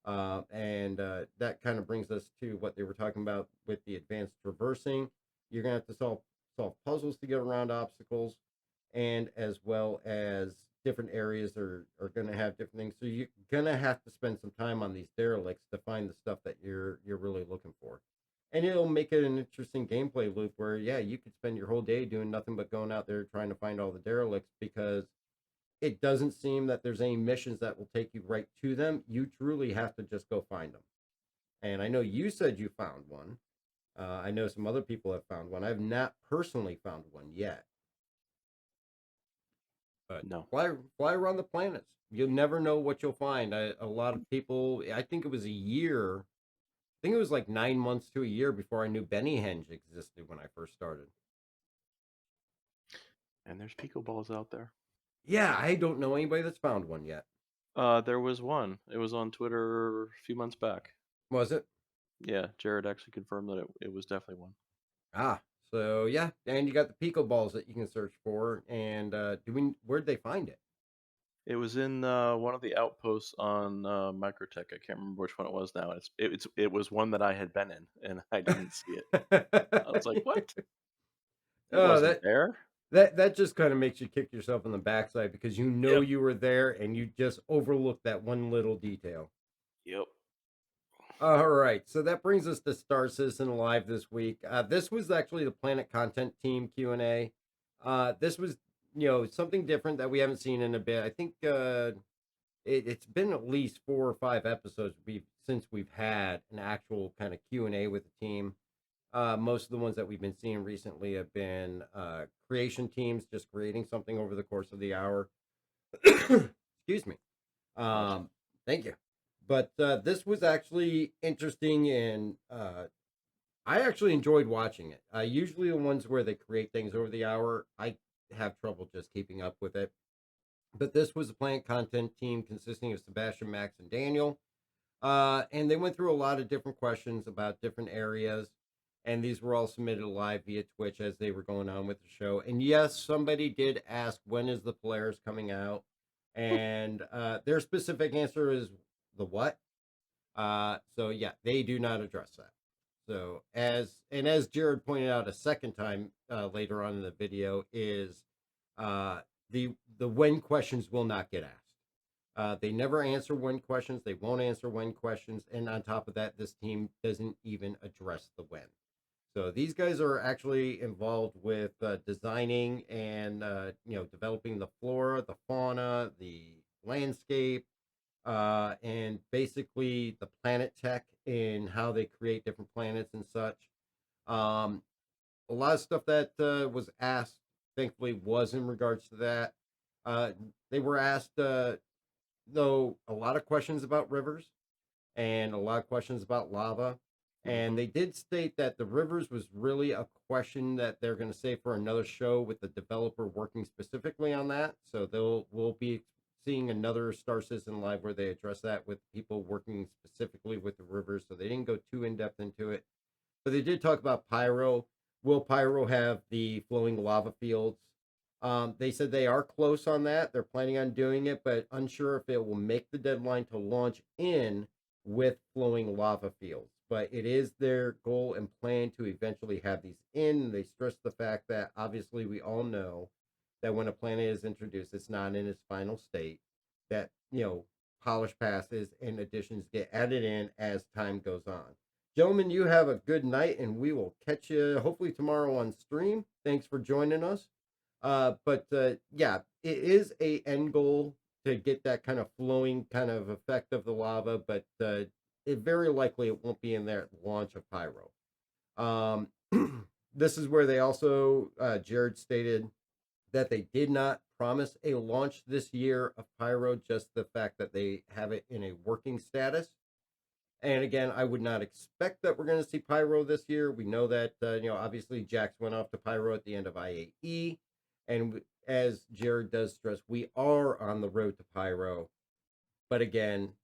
And that kind of brings us to what they were talking about with the advanced traversing. You're going to have to solve puzzles to get around obstacles, and as well as different areas are going to have different things. So you're going to have to spend some time on these derelicts to find the stuff that you're really looking for. And it'll make it an interesting gameplay loop where, yeah, you could spend your whole day doing nothing but going out there trying to find all the derelicts, because it doesn't seem that there's any missions that will take you right to them. You truly have to just go find them. And I know you said you found one. I know some other people have found one. I've not personally found one yet. But No. fly around the planets. You'll never know what you'll find. A lot of people, I think it was a year. I think it was like 9 months to a year before I knew Benny Henge existed when I first started. And there's picoballs out there. Yeah, I don't know anybody that's found one yet. There was one. It was on Twitter a few months back. Was it? Yeah, Jared actually confirmed that it was definitely one. Ah, so yeah, and you got the pico balls that you can search for. And where'd they find it? It was in one of the outposts on Microtech. I can't remember which one it was now. It was one that I had been in, and I didn't see it. I was like, "What? It Oh, wasn't there." that just kind of makes you kick yourself in the backside, because you know Yep. you were there and you just overlooked that one little detail. Yep. All right, so that brings us to Star Citizen Live this week. This was actually the Planet Content Team Q&A. This was, something different that we haven't seen in a bit. I think it's been at least 4 or 5 episodes since we've had an actual kind of Q&A with the team. Most of the ones that we've been seeing recently have been creation teams just creating something over the course of the hour. Excuse me. Thank you. But this was actually interesting, and I actually enjoyed watching it. Usually the ones where they create things over the hour, I have trouble just keeping up with it. But this was a Plant Content team consisting of Sebastian, Max, and Daniel. And they went through a lot of different questions about different areas. And these were all submitted live via Twitch as they were going on with the show. And yes, somebody did ask, when is the Polaris coming out? And their specific answer is the what? So yeah, they do not address that. So as Jared pointed out a second time later on in the video, is uh, the when questions will not get asked. They never answer when questions. They won't answer when questions. And on top of that, this team doesn't even address the when. So these guys are actually involved with designing and developing the flora, the fauna, the landscape, and basically the planet tech in how they create different planets and such. A lot of stuff that was asked thankfully was in regards to that. They were asked, though, a lot of questions about rivers and a lot of questions about lava. And Mhm. they did state that the rivers was really a question that they're going to save for another show with the developer working specifically on that. So we'll be seeing another Star Citizen Live where they address that with people working specifically with the rivers. So they didn't go too in depth into it, but they did talk about Pyro. Will Pyro have the flowing lava fields? They said they are close on that. They're planning on doing it, but unsure if it will make the deadline to launch in with flowing lava fields. But it is their goal and plan to eventually have these in. They stress the fact that obviously we all know that when a planet is introduced, it's not in its final state. That, polish passes and additions get added in as time goes on. Gentlemen, you have a good night, and we will catch you hopefully tomorrow on stream. Thanks for joining us. But yeah, it is a end goal to get that kind of flowing kind of effect of the lava, but it very likely it won't be in there at the launch of Pyro. Um, this is where they also Jared stated that they did not promise a launch this year of Pyro, just the fact that they have it in a working status. And again, I would not expect that we're going to see Pyro this year. We know that, obviously Jax went off to Pyro at the end of IAE. And as Jared does stress, we are on the road to Pyro. But again,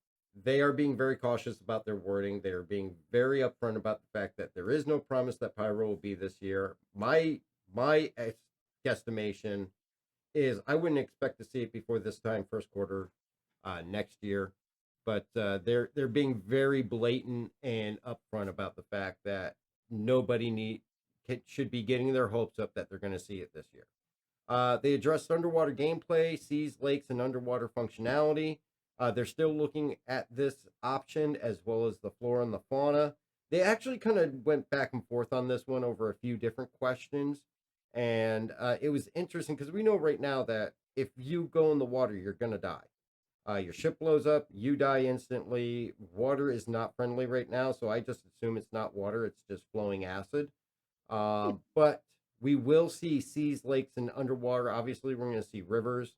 they are being very cautious about their wording. They are being very upfront about the fact that there is no promise that Pyro will be this year. My guesstimation is I wouldn't expect to see it before this time, first quarter next year. But they're being very blatant and upfront about the fact that nobody should be getting their hopes up that they're going to see it this year. They addressed underwater gameplay, seas, lakes, and underwater functionality. They're still looking at this option as well as the flora and the fauna. They actually kind of went back and forth on this one over a few different questions. And it was interesting because we know right now that if you go in the water, you're going to die. Your ship blows up, you die instantly. Water is not friendly right now, so I just assume it's not water, it's just flowing acid. But we will see seas, lakes, and underwater. Obviously, we're going to see rivers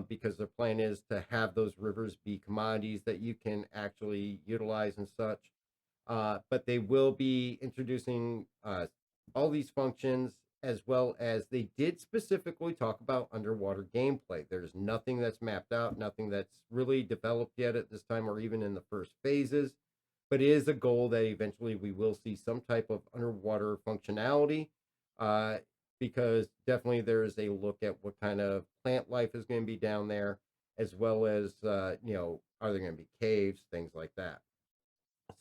because their plan is to have those rivers be commodities that you can actually utilize and such. But they will be introducing all these functions as well as they did specifically talk about underwater gameplay. There's nothing that's mapped out, nothing that's really developed yet at this time or even in the first phases, but it is a goal that eventually we will see some type of underwater functionality uh, because definitely there is a look at what kind of plant life is going to be down there as well as, are there going to be caves, things like that.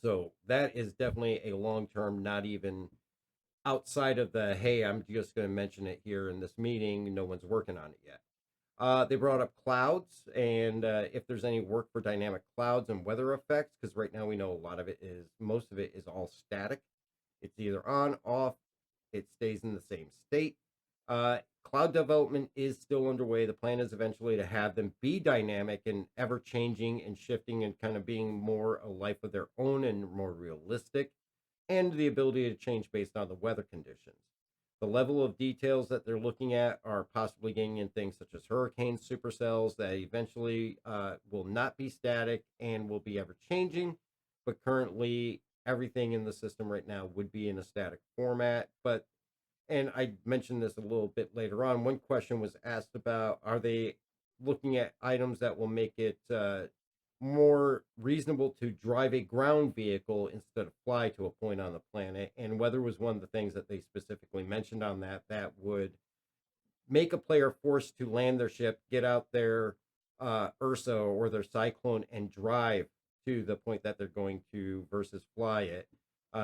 So that is definitely a long term, not even outside of the hey, I'm just going to mention it here in this meeting. No one's working on it yet. They brought up clouds and if there's any work for dynamic clouds and weather effects, because right now we know most of it is all static. It's either on, off, it stays in the same state. Cloud development is still underway. The plan is eventually to have them be dynamic and ever changing and shifting and kind of being more a life of their own and more realistic, and the ability to change based on the weather conditions. The level of details that they're looking at are possibly getting in things such as hurricanes, supercells that eventually will not be static and will be ever changing. But currently, everything in the system right now would be in a static format. And I mentioned this a little bit later on. One question was asked about are they looking at items that will make it more reasonable to drive a ground vehicle instead of fly to a point on the planet? And weather was one of the things that they specifically mentioned on that would make a player forced to land their ship, get out their Ursa or their Cyclone, and drive to the point that they're going to versus fly it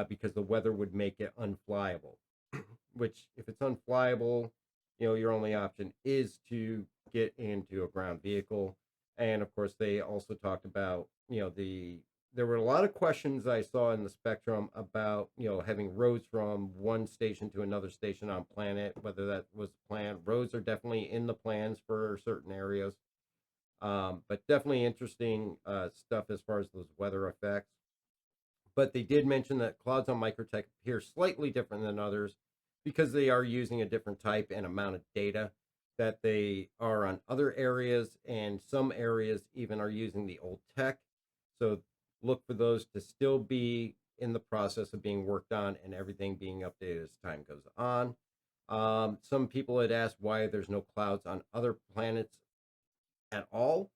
because the weather would make it unflyable. Which, if it's unflyable, your only option is to get into a ground vehicle. And of course, they also talked about, there were a lot of questions I saw in the spectrum about, having roads from one station to another station on planet, whether that was planned. Roads are definitely in the plans for certain areas. But definitely interesting stuff as far as those weather effects. But they did mention that clouds on Microtech appear slightly different than others, because they are using a different type and amount of data that they are on other areas, and some areas even are using the old tech. So look for those to still be in the process of being worked on and everything being updated as time goes on. Some people had asked why there's no clouds on other planets at all.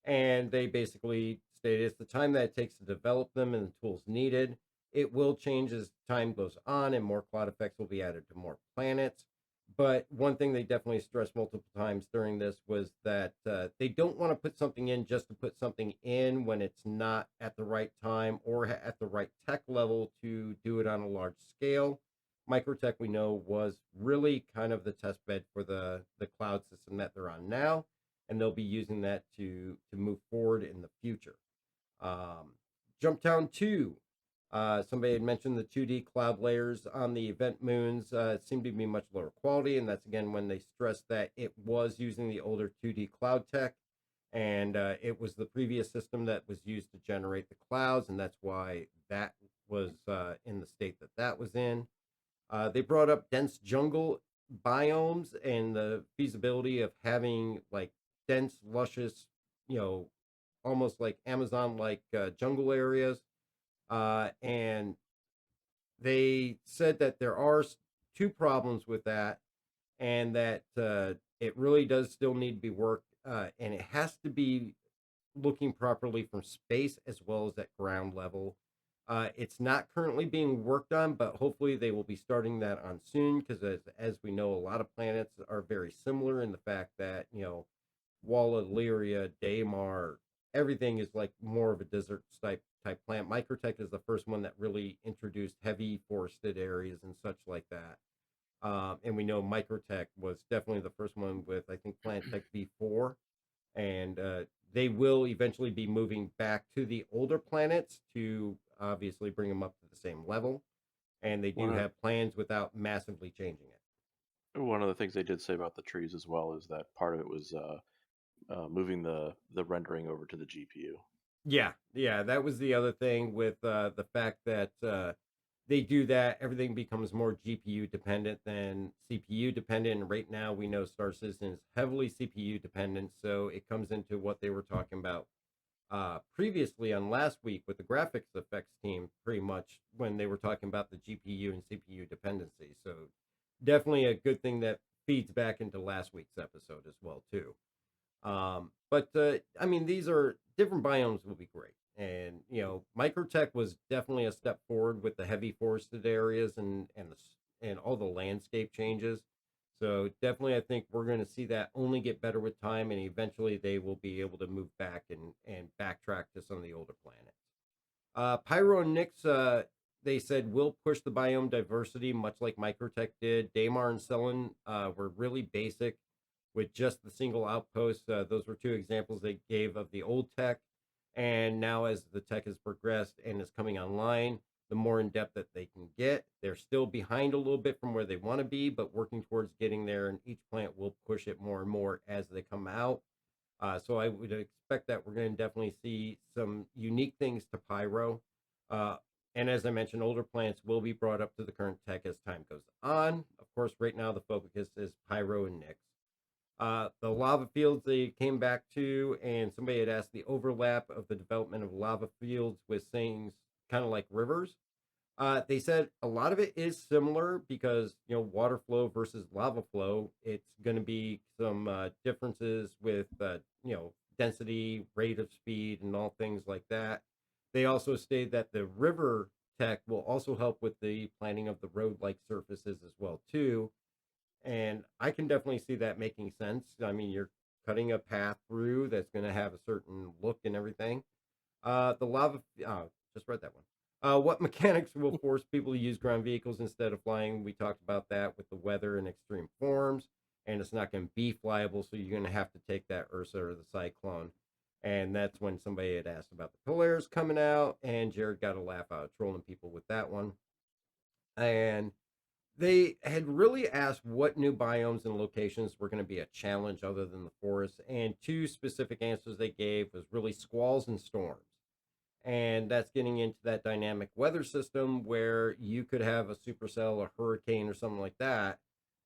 And they basically stated it's the time that it takes to develop them and the tools needed. It will change as time goes on, and more cloud effects will be added to more planets. But one thing they definitely stressed multiple times during this was that they don't want to put something in just to put something in when it's not at the right time or at the right tech level to do it on a large scale. Microtech, we know, was really kind of the test bed for the cloud system that they're on now, and they'll be using that to move forward in the future. Jumptown 2. Somebody had mentioned the 2D cloud layers on the event moons seem to be much lower quality, and that's again when they stressed that it was using the older 2D cloud tech, and it was the previous system that was used to generate the clouds, and that's why that was in the state that that was in. They brought up dense jungle biomes and the feasibility of having like dense, luscious, you know, almost like Amazon like jungle areas. And they said that there are two problems with that, and that it really does still need to be worked, and it has to be looking properly from space as well as at ground level. It's not currently being worked on, but hopefully they will be starting that on soon, because as we know, a lot of planets are very similar in the fact that, you know, Walla, Lyria, Daymar, everything is like more of a desert type plant. Microtech is the first one that really introduced heavy forested areas and such like that. And we know Microtech was definitely the first one with, I think, Plant Tech V4, and they will eventually be moving back to the older planets to obviously bring them up to the same level, and they do One of, have plans without massively changing it. one of the things they did say about the trees as well is that part of it was moving the rendering over to the GPU. Yeah, that was the other thing with the fact that they do that. Everything becomes more GPU dependent than CPU dependent. And right now, we know Star Citizen is heavily CPU dependent, so it comes into what they were talking about previously on last week with the graphics effects team, pretty much when they were talking about the GPU and CPU dependency. So definitely a good thing that feeds back into last week's episode as well too. But I mean, these are different biomes will be great, and you know, Microtech was definitely a step forward with the heavy forested areas and all the landscape changes. So definitely, I think we're going to see that only get better with time, and eventually they will be able to move back and backtrack to some of the older planets. Pyro and Nyx, they said will push the biome diversity much like Microtech did. Daymar and Cellen were really basic with just the single outpost. Those were two examples they gave of the old tech. And now, as the tech has progressed and is coming online, the more in depth that they can get. They're still behind a little bit from where they want to be, but working towards getting there. And each plant will push it more and more as they come out. So I would expect that we're going to definitely see some unique things to Pyro. Uh, and as I mentioned, older plants will be brought up to the current tech as time goes on. Of course, right now the focus is Pyro and Nyx. The lava fields they came back to, and somebody had asked the overlap of the development of lava fields with things kind of like rivers. They said a lot of it is similar because, you know, water flow versus lava flow. It's going to be some differences with, you know, density, rate of speed, and all things like that. They also stated that the river tech will also help with the planning of the road-like surfaces as well too. And I can definitely see that making sense. I mean, you're cutting a path through that's going to have a certain look and everything. The lava, just read that one. What mechanics will force people to use ground vehicles instead of flying? We talked about that with the weather and extreme forms, and it's not going to be flyable, so you're going to have to take that Ursa or the Cyclone. And that's when somebody had asked about the Polaris coming out, and Jared got a laugh out trolling people with that one. And they had really asked what new biomes and locations were going to be a challenge other than the forest, and two specific answers they gave was really squalls and storms. and that's getting into that dynamic weather system where you could have a supercell, a hurricane, or something like that.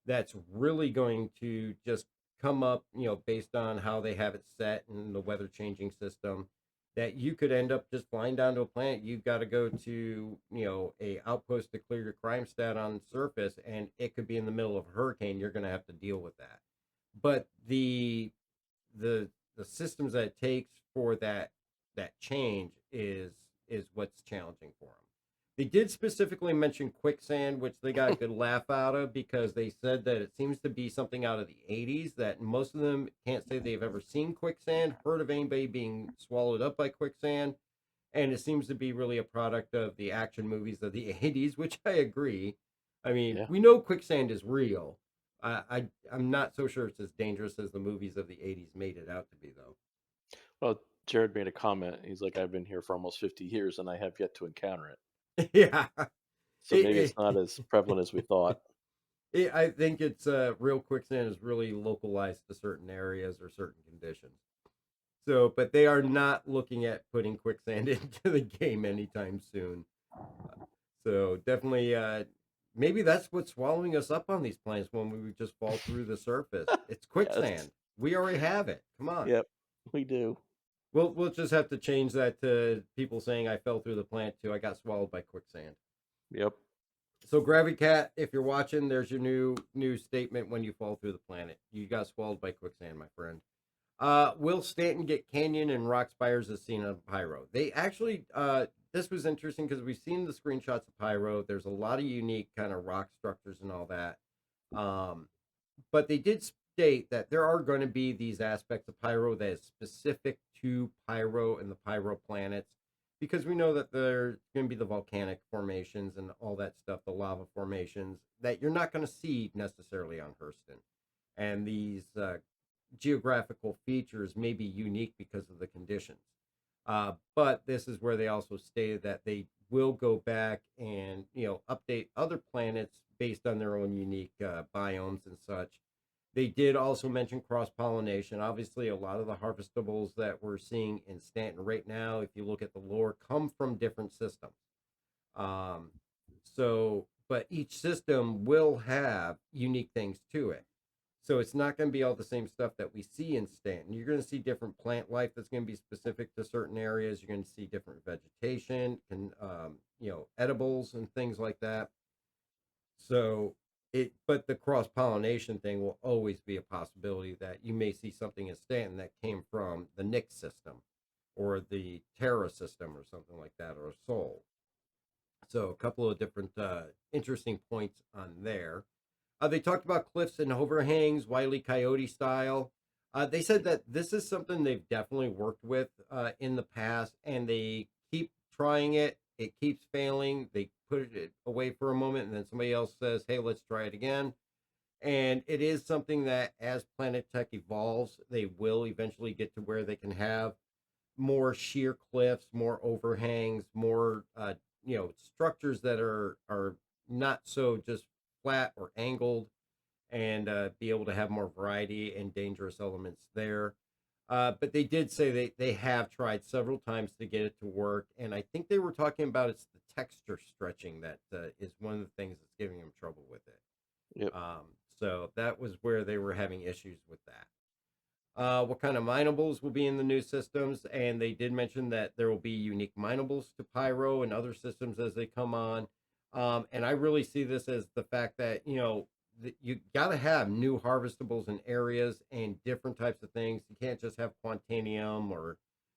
That's really going to just come up, based on how they have it set in the weather changing system. That you could end up just flying down to a planet. You've got to go to, a outpost to clear your crime stat on the surface, and it could be in the middle of a hurricane. You're going to have to deal with that. But the the systems that it takes for that change is what's challenging for them. They did specifically mention quicksand, which they got a good laugh out of because they said that it seems to be something out of the 80s that most of them can't say they've ever seen quicksand, heard of anybody being swallowed up by quicksand, and it seems to be really a product of the action movies of the 80s, which I agree. I mean, Yeah. we know quicksand is real. I'm not so sure it's as dangerous as the movies of the 80s made it out to be, though. Well, Jared made a comment. He's like, "I've been here for almost 50 years and I have yet to encounter it." Yeah. So maybe it's It, not as prevalent as we thought. I think it's real quicksand is really localized to certain areas or certain conditions. So, but they are not looking at putting quicksand into the game anytime soon. So definitely, maybe that's what's swallowing us up on these planets when we just fall through the surface. It's Yes. quicksand. We already have it. Come on. Yep. We do. We'll just have to change that to people saying I fell through the planet too. I got swallowed by quicksand. Yep. So Gravity Cat, if you're watching, there's your new statement when you fall through the planet. You got swallowed by quicksand, my friend. Will Stanton get Canyon and Rock Spires as seen on Pyro? They actually, this was interesting because we've seen the screenshots of Pyro. There's a lot of unique kind of rock structures and all that. Um, but they did state that there are going to be these aspects of Pyro that is specific to Pyro and the Pyro planets because we know that there's going to be the volcanic formations and all that stuff, the lava formations that you're not going to see necessarily on Hurston. And these geographical features may be unique because of the conditions. But this is where they also stated that they will go back and update other planets based on their own unique biomes and such. They did also mention cross pollination. Obviously, a lot of the harvestables that we're seeing in Stanton right now, if you look at the lore, come from different systems. Um, but each system will have unique things to it. So it's not going to be all the same stuff that we see in Stanton. You're going to see different plant life that's going to be specific to certain areas. You're going to see different vegetation and edibles and things like that. So but the cross pollination thing will always be a possibility that you may see something in Stanton that came from the Nyx system or the Terra system or something like that, or a Sol. So a couple of different interesting points on there. They talked about cliffs and overhangs, Wile E. Coyote style. They said that this is something they've definitely worked with in the past, and they keep trying it. It keeps failing. They put it away for a moment, and then somebody else says, "Hey, let's try it again." And it is something that, as planet tech evolves, they will eventually get to where they can have more sheer cliffs, more overhangs, more structures that are not so just flat or angled, and be able to have more variety and dangerous elements there. But they did say they have tried several times to get it to work, and I think they were talking about it's the texture stretching that is one of the things that's giving them trouble with it. Yep. So that was where they were having issues with that. What kind of minables will be in the new systems, and they did mention that there will be unique minables to Pyro and other systems as they come on. And I really see this as the fact that you got to have new harvestables in areas and different types of things. You can't just have Quantanium or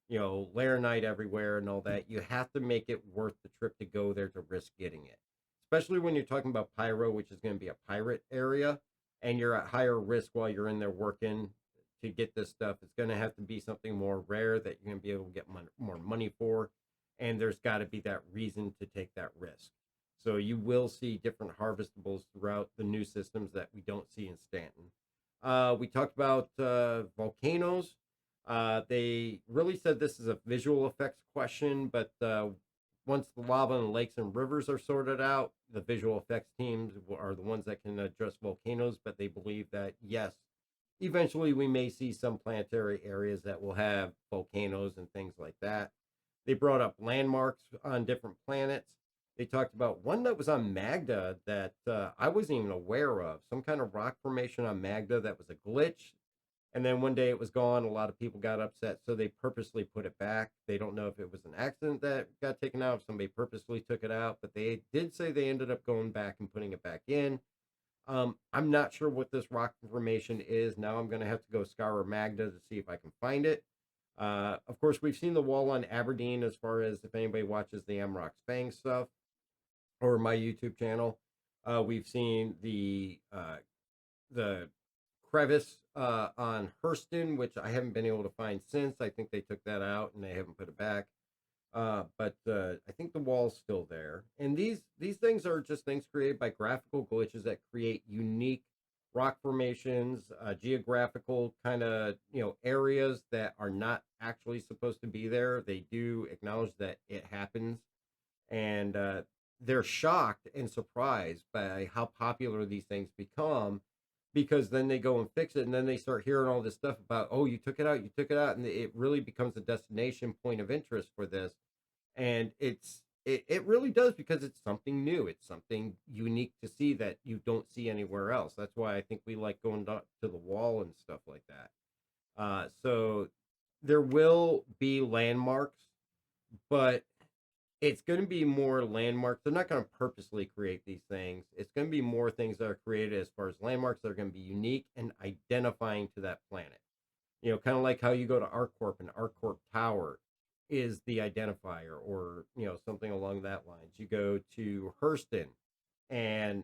Laranite everywhere and all that. You have to make it worth the trip to go there to risk getting it, especially when you're talking about Pyro, which is going to be a pirate area, and you're at higher risk while you're in there working to get this stuff. It's going to have to be something more rare that you're going to be able to get more money for, and there's got to be that reason to take that risk. So you will see different harvestables throughout the new systems that we don't see in Stanton. We talked about volcanoes. They really said this is a visual effects question, but once the lava and lakes and rivers are sorted out, the visual effects teams are the ones that can address volcanoes. But they believe that, yes, eventually we may see some planetary areas that will have volcanoes and things like that. They brought up landmarks on different planets. They talked about one that was on Magda that I wasn't even aware of, some kind of rock formation on Magda that was a glitch. And then one day it was gone. A lot of people got upset, so they purposely put it back. They don't know if it was an accident that got taken out, if somebody purposely took it out, but they did say they ended up going back and putting it back in. I'm not sure what this rock formation is. Now I'm going to have to go scour Magda to see if I can find it. Of course, we've seen the wall on Aberdeen as far as if anybody watches the Amrock Spang stuff or my YouTube channel. We've seen the crevice on Hurston, which I haven't been able to find since. I think they took that out and they haven't put it back. But I think the wall's still there. And these things are just things created by graphical glitches that create unique rock formations, geographical kind of areas that are not actually supposed to be there. They do acknowledge that it happens, and they're shocked and surprised by how popular these things become, because then they go and fix it, and then they start hearing all this stuff about, oh, you took it out, and it really becomes a destination point of interest for this. And it really does, because it's something new, it's something unique to see that you don't see anywhere else. That's why I think we like going to the wall and stuff like that. So there will be landmarks, but it's going to be more landmarks. They're not going to purposely create these things. It's going to be more things that are created as far as landmarks that are going to be unique and identifying to that planet. Kind of like how you go to ArcCorp and ArcCorp Tower is the identifier, or, something along that lines. You go to Hurston and,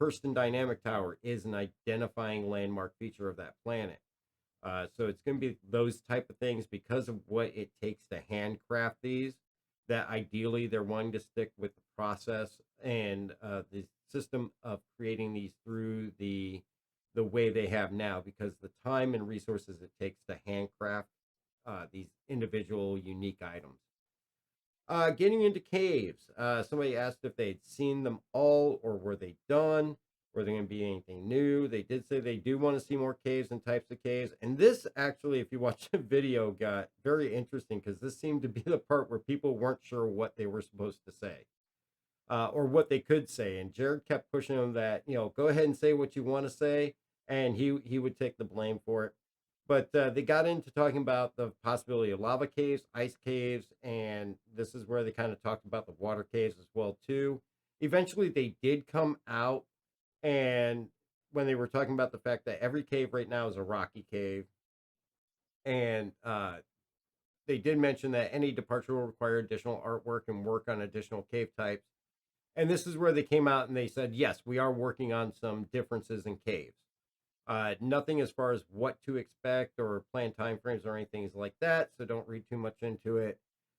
Hurston Dynamic Tower is an identifying landmark feature of that planet. So it's going to be those type of things, because of what it takes to handcraft these, that ideally they're wanting to stick with the process and the system of creating these through the way they have now, because the time and resources it takes to handcraft these individual unique items. Getting into caves. Somebody asked if they'd seen them all, or were they done? Were there going to be anything new? They did say they do want to see more caves and types of caves. And this actually, if you watch the video, got very interesting, because this seemed to be the part where people weren't sure what they were supposed to say, or what they could say. And Jared kept pushing them that, go ahead and say what you want to say, and he would take the blame for it. But they got into talking about the possibility of lava caves, ice caves, and this is where they kind of talked about the water caves as well too. Eventually, they did come out, and when they were talking about the fact that every cave right now is a rocky cave, and they did mention that any departure will require additional artwork and work on additional cave types. And this is where they came out and they said, yes, we are working on some differences in caves. Nothing as far as what to expect or planned timeframes or anything like that, so don't read too much into it.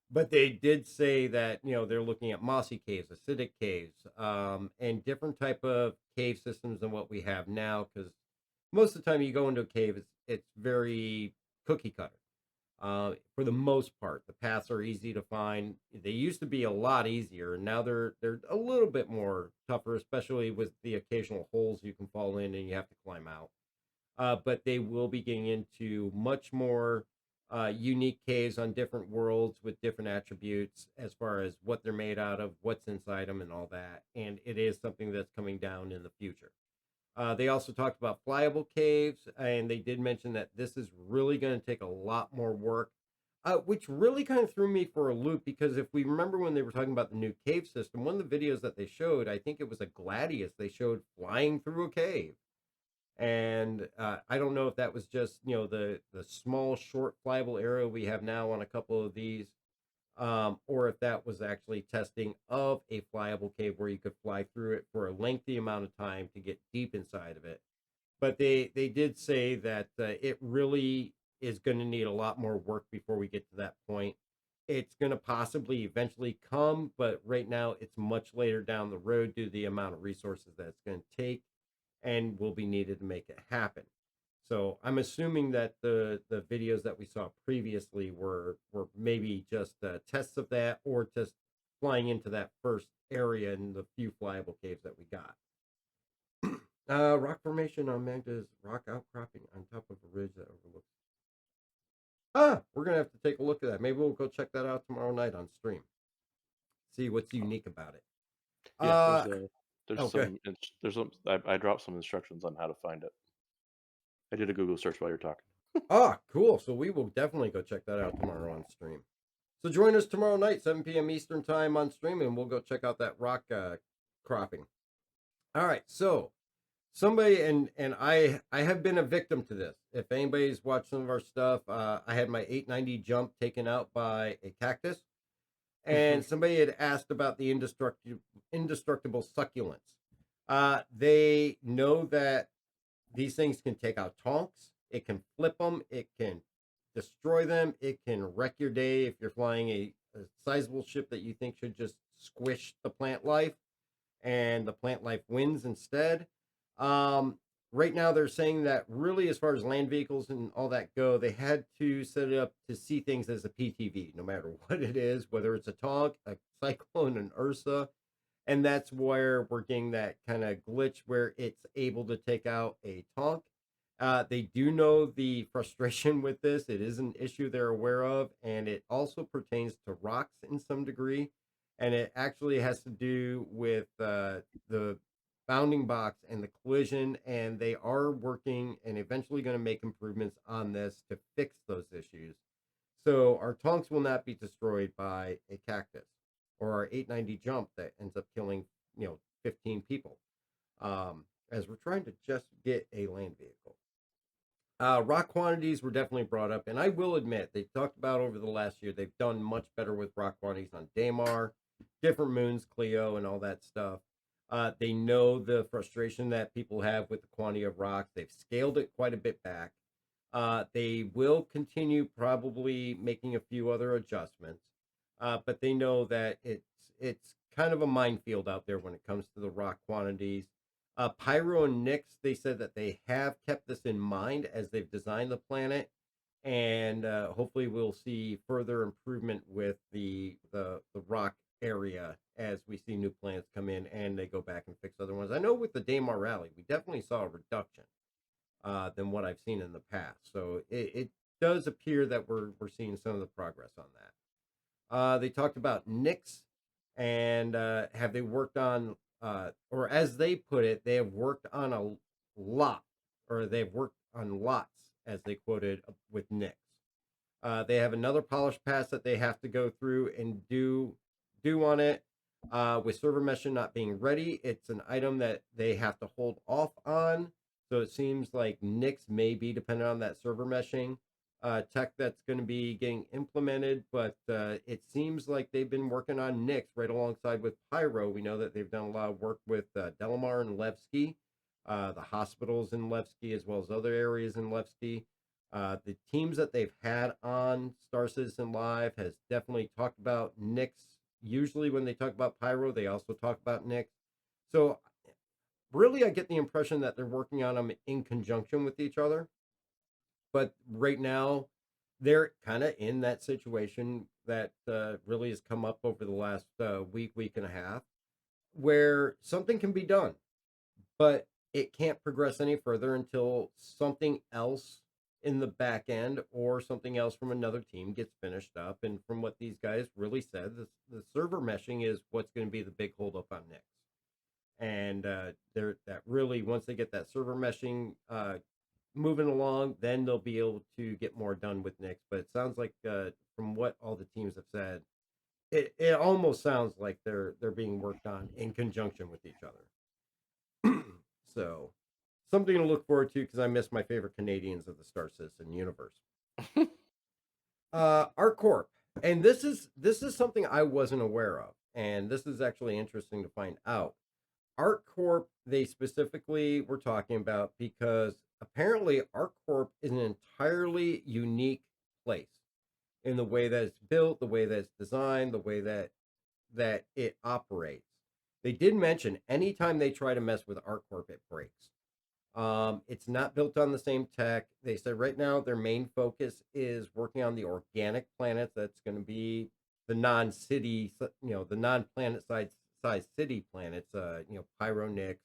But they did say that they're looking at mossy caves, acidic caves, and different type of cave systems than what we have now. Because most of the time you go into a cave, it's very cookie cutter. For the most part, the paths are easy to find. They used to be a lot easier, and now they're a little bit more tougher, especially with the occasional holes you can fall in and you have to climb out. But they will be getting into much more unique caves on different worlds with different attributes as far as what they're made out of, what's inside them, and all that. And it is something that's coming down in the future. They also talked about flyable caves, and they did mention that this is really going to take a lot more work, which really kind of threw me for a loop, because if we remember when they were talking about the new cave system, one of the videos that they showed, I think it was a Gladius, they showed flying through a cave. And I don't know if that was just the small short flyable area we have now on a couple of these, or if that was actually testing of a flyable cave where you could fly through it for a lengthy amount of time to get deep inside of it. But they did say that it really is going to need a lot more work before we get to that point. It's going to possibly eventually come, but right now it's much later down the road due to the amount of resources that it's going to take and will be needed to make it happen. So I'm assuming that the videos that we saw previously were maybe just tests of that, or just flying into that first area in the few flyable caves that we got. Rock formation on Magda's rock outcropping on top of a ridge that overlooks. We're gonna have to take a look at that. Maybe we'll go check that out tomorrow night on stream. See what's unique about it. Yeah, Okay. I dropped some instructions on how to find it. I did a Google search while you're talking. Cool. So we will definitely go check that out tomorrow on stream. So join us tomorrow night, 7 p.m. Eastern time on stream, and we'll go check out that rock cropping. All right. So somebody and I have been a victim to this. If anybody's watched some of our stuff, I had my 890 jump taken out by a cactus, and somebody had asked about the indestructible succulents. They know that these things can take out tonks. It can flip them. It can destroy them. It can wreck your day if you're flying a sizable ship that you think should just squish the plant life, and the plant life wins instead. Right now, they're saying that really, as far as land vehicles and all that go, they had to set it up to see things as a PTV, no matter what it is, whether it's a tonk, a cyclone, an Ursa. And that's where we're getting that kind of glitch where it's able to take out a tonk. They do know the frustration with this. It is an issue they're aware of, and it also pertains to rocks in some degree. And it actually has to do with the bounding box and the collision. And they are working and eventually going to make improvements on this to fix those issues. So our tonks will not be destroyed by a cactus or our 890 jump that ends up killing 15 people, as we're trying to just get a land vehicle. Rock quantities were definitely brought up, and I will admit they talked about over the last year they've done much better with rock quantities on Daymar, different moons, Cleo, and all that stuff. They know the frustration that people have with the quantity of rocks. They've scaled it quite a bit back. They will continue probably making a few other adjustments, but they know that it's kind of a minefield out there when it comes to the rock quantities. Pyro and Nyx, they said that they have kept this in mind as they've designed the planet, and hopefully we'll see further improvement with the rock area as we see new planets come in and they go back and fix other ones. I know with the Daymar Rally, we definitely saw a reduction than what I've seen in the past. So it does appear that we're seeing some of the progress on that. They talked about Nyx and have they worked on, or as they put it, they have worked on a lot, or they've worked on lots, as they quoted with Nyx. They have another polish pass that they have to go through and do on it. With server meshing not being ready, it's an item that they have to hold off on. So it seems like Nyx may be dependent on that server meshing tech that's going to be getting implemented, but it seems like they've been working on Nyx right alongside with Pyro. We know that they've done a lot of work with Delamar and Levski, the hospitals in Levski, as well as other areas in Levski. The teams that they've had on Star Citizen Live has definitely talked about Nyx. Usually when they talk about Pyro, they also talk about Nyx. So really, I get the impression that they're working on them in conjunction with each other. But right now, they're kind of in that situation that really has come up over the last week and a half, where something can be done, but it can't progress any further until something else in the back end or something else from another team gets finished up. And from what these guys really said, the server meshing is what's going to be the big holdup on Nyx. And they're that really once they get that server meshing moving along, then they'll be able to get more done with Nyx. But it sounds like from what all the teams have said, it almost sounds like they're being worked on in conjunction with each other. So something to look forward to because I miss my favorite Canadians of the Star Citizen universe. ArcCorp, and this is something I wasn't aware of, and this is actually interesting to find out. ArcCorp, they specifically were talking about because apparently ArcCorp is an entirely unique place in the way that it's built, the way that it's designed, the way that it operates. They did mention anytime they try to mess with ArcCorp, it breaks. It's not built on the same tech. They said right now their main focus is working on the organic planets. That's going to be the non-city, the non-planet size city planets. Pyro Nyx,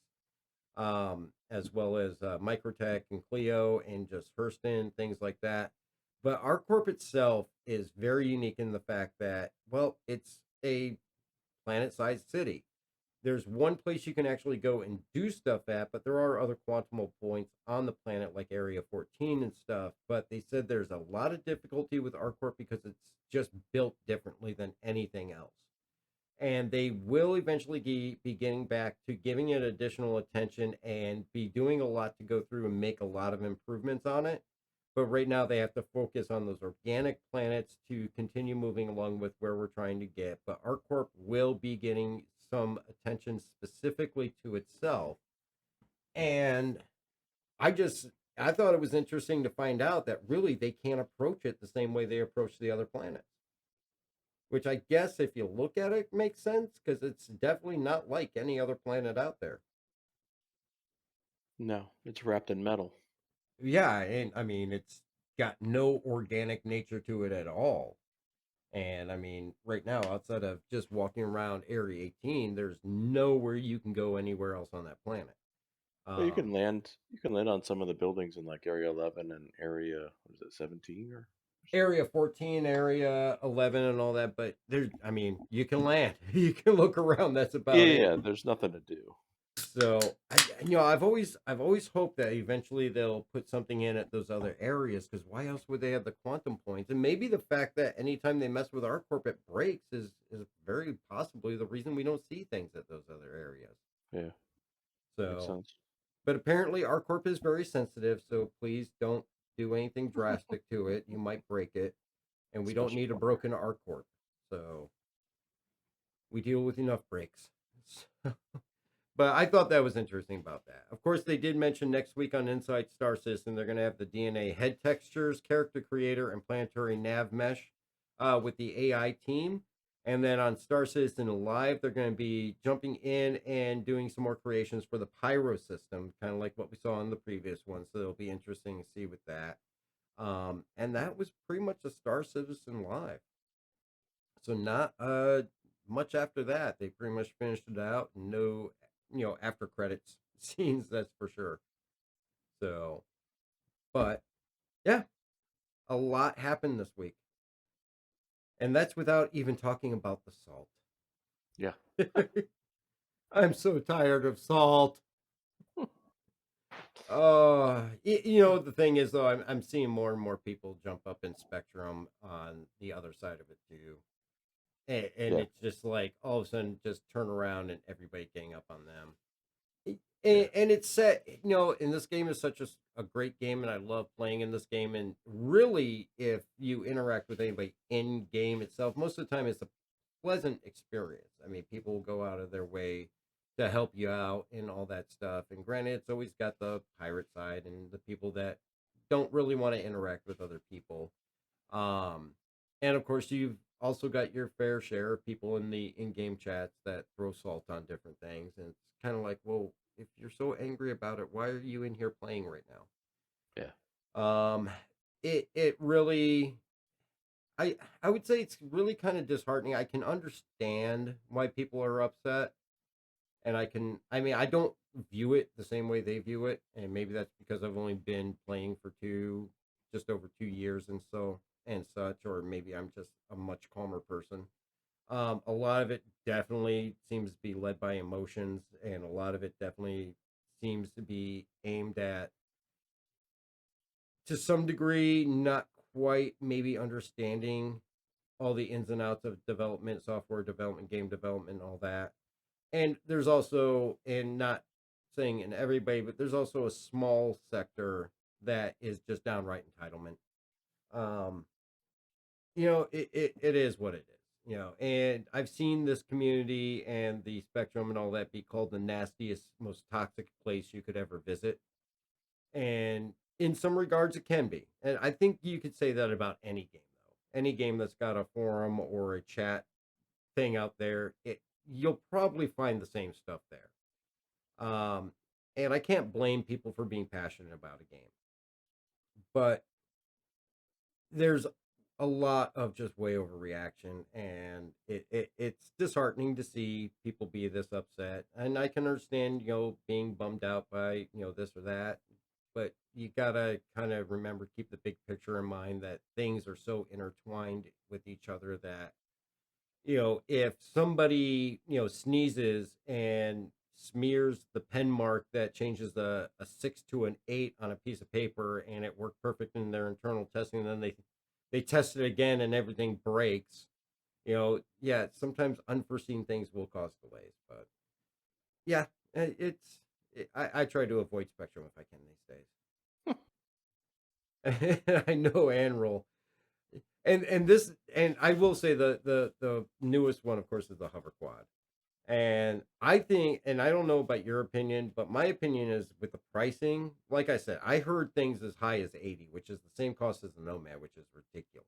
as well as Microtech and Cleo and just Hurston, things like that. But our corp itself is very unique in the fact that, well, it's a planet-sized city. There's one place you can actually go and do stuff at, but there are other quantimal points on the planet like Area 14 and stuff. But they said there's a lot of difficulty with ArcCorp because it's just built differently than anything else. And they will eventually be getting back to giving it additional attention and be doing a lot to go through and make a lot of improvements on it. But right now they have to focus on those organic planets to continue moving along with where we're trying to get. But ArcCorp will be getting some attention specifically to itself. And I just I thought it was interesting to find out that really they can't approach it the same way they approach the other planets. Which I guess if you look at it makes sense because it's definitely not like any other planet out there. No, it's wrapped in metal. Yeah, and I mean it's got no organic nature to it at all. And I mean, right now, outside of just walking around Area 18, there's nowhere you can go anywhere else on that planet. Well, you can Um, land. You can land on some of the buildings in like Area 11 and Area, what is it, 17 or something? Area 14, Area 11, and all that, but there's, I mean, you can land, you can look around. That's Yeah, about yeah, it. yeah, there's nothing to do. So, I've always hoped that eventually they'll put something in at those other areas because why else would they have the quantum points? And maybe the fact that anytime they mess with our corporate breaks is very possibly the reason we don't see things at those other areas. Yeah, makes So, sense. but apparently our corp is very sensitive, so please don't do anything drastic to it. You might break it, and we don't Special need a plumber. broken R corp. So we deal with enough breaks. But I thought that was interesting about that. Of course, they did mention next week on Inside Star System they're going to have the DNA head textures, character creator, and planetary nav mesh with the AI team. And then on Star Citizen Live, they're going to be jumping in and doing some more creations for the Pyro system, kind of like what we saw in the previous one. So it'll be interesting to see with that. And that was pretty much a Star Citizen Live. So not much after that. They pretty much finished it out. No, after credits scenes, that's for sure. So, but yeah, a lot happened this week. And that's without even talking about the salt. Yeah. I'm so tired of salt. The thing is though, I'm seeing more and more people jump up in Spectrum on the other side of it too. And Yeah. it's just like all of a sudden just turn around and everybody gang up on them. Yeah. And it's set, and this game is such a great game, and I love playing in this game. And really, if you interact with anybody in game itself, most of the time it's a pleasant experience. I mean, people will go out of their way to help you out and all that stuff. And granted, it's always got the pirate side and the people that don't really want to interact with other people. Um, and of course, you've also got your fair share of people in the in-game chats that throw salt on different things, and it's kind of like, well, if you're so angry about it, why are you in here playing right Yeah. now? It really, I would say it's really kind of disheartening. I can understand why people are upset, and I mean, I don't view it the same way they view it, and maybe that's because I've only been playing for just over 2 years and such, or maybe I'm just a much calmer person. A lot of it definitely seems to be led by emotions, and a lot of it definitely seems to be aimed at, to some degree, not quite maybe understanding all the ins and outs of development, software development, game development, all that. And there's also, and not saying in everybody, but there's also a small sector that is just downright entitlement. Um, it is what it is, and I've seen this community and the spectrum and all that be called the nastiest, most toxic place you could ever visit. And in some regards, it can be. And I think you could say that about any game, though. Any game that's got a forum or a chat thing out there, you'll probably find the same stuff there. And I can't blame people for being passionate about a game, but there's a lot of just way overreaction, and it's disheartening to see people be this upset. And I can understand, being bummed out by this or that. but you gotta kind of remember, keep the big picture in mind, that things are so intertwined with each other that, if somebody, sneezes and smears the pen mark that changes a 6 to an 8 on a piece of paper, and it worked perfect in their internal testing, and then they test it again and everything breaks, yeah, sometimes unforeseen things will cause delays. But yeah, I try to avoid Spectrum if I can these days. I know Anroll. And I will say the newest one, of course, is the hover quad. And I think, and I don't know about your opinion, but my opinion is, with the pricing, like I said, I heard things as high as 80, which is the same cost as the Nomad, which is ridiculous.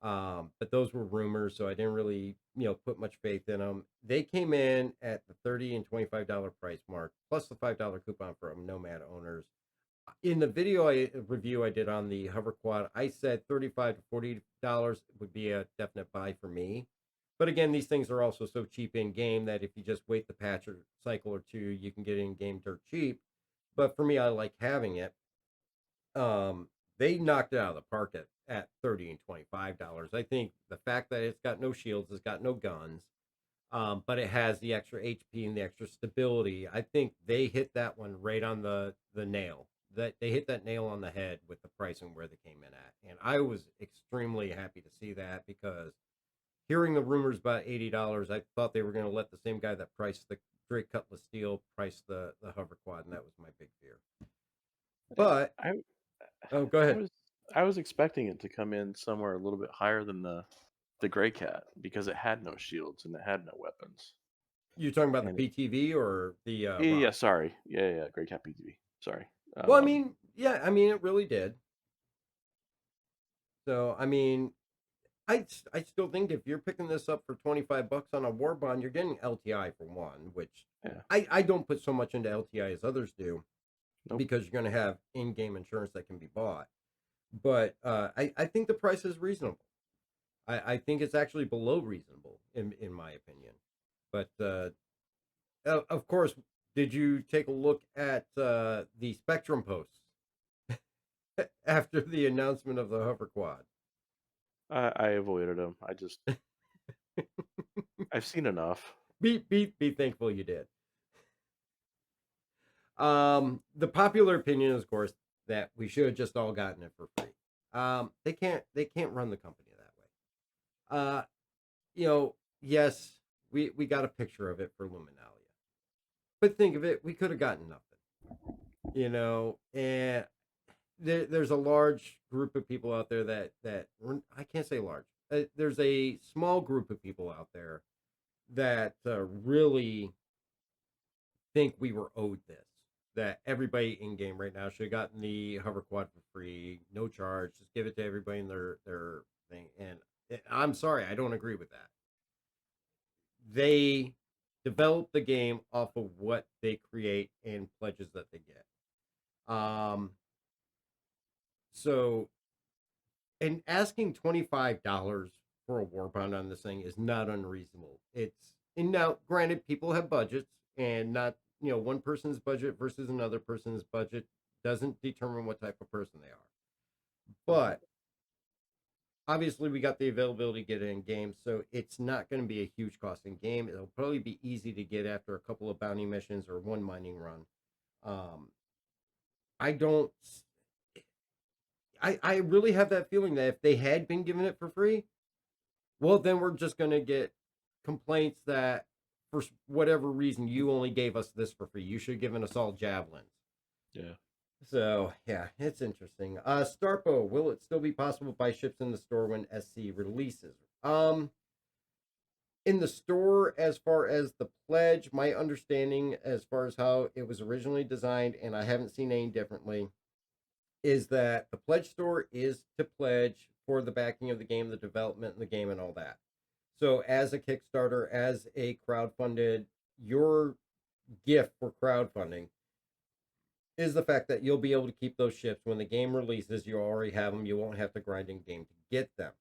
But those were rumors, so I didn't really, put much faith in them. They came in at the $30 and $25 price mark, plus the $5 coupon for Nomad owners. In the review I did on the hover quad, I said $35 to $40 would be a definite buy for me. But again, these things are also so cheap in game that if you just wait the patch or cycle or two, you can get in game dirt cheap. But for me, I like having it. They knocked it out of the park at $30 and $25. I think the fact that it's got no shields, it's got no guns, but it has the extra HP and the extra stability. I think they hit that one right on the nail. That they hit that nail on the head with the price and where they came in at. And I was extremely happy to see that, because hearing the rumors about $80, I thought they were going to let the same guy that priced the Drake Cutlass Steel price the hover quad, and that was my big fear. But I oh, go I ahead. was I was expecting it to come in somewhere a little bit higher than the Gray Cat, because it had no shields and it had no weapons. You're talking about the And PTV or the yeah, yeah, Rock? sorry, yeah, Gray Cat PTV. Sorry. Well, I mean, yeah, I mean, it really did. So, I mean, I still think if you're picking this up for 25 bucks on a war bond, you're getting LTI for one, which Yeah, I don't put so much into LTI as others do, nope. because you're going to have in-game insurance that can be bought. But I think the price is reasonable. I think it's actually below reasonable in my opinion. But of course, did you take a look at the Spectrum posts after the announcement of the hover quad? I avoided them. I've seen enough. Be thankful you did. The popular opinion is, of course, that we should have just all gotten it for free. They can't run the company that way. Yes, we got a picture of it for Luminalia, but think of it, we could have gotten nothing. And there's a large group of people out there that I can't say large. There's a small group of people out there that really think we were owed this. That everybody in game right now should have gotten the hover quad for free, no charge. Just give it to everybody in their thing. And I'm sorry, I don't agree with that. They develop the game off of what they create and pledges that they get. So, and asking $25 for a war bond on this thing is not unreasonable. And now, granted, people have budgets, and not, one person's budget versus another person's budget doesn't determine what type of person they are. But obviously, we got the availability to get it in game, so it's not going to be a huge cost in game. It'll probably be easy to get after a couple of bounty missions or one mining run. Um, I don't. I really have that feeling that if they had been given it for free, well, then we're just going to get complaints that for whatever reason you only gave us this for free. You should have given us all javelins. Yeah. So yeah, it's interesting. Starpo, will it still be possible to buy ships in the store when SC releases? In the store, as far as the pledge, my understanding as far as how it was originally designed, and I haven't seen any differently, is that the pledge store is to pledge for the backing of the game, the development of the game, and all that. So as a Kickstarter, as a crowdfunded, your gift for crowdfunding is the fact that you'll be able to keep those ships when the game releases. You already have them. You won't have to grind in game to get them.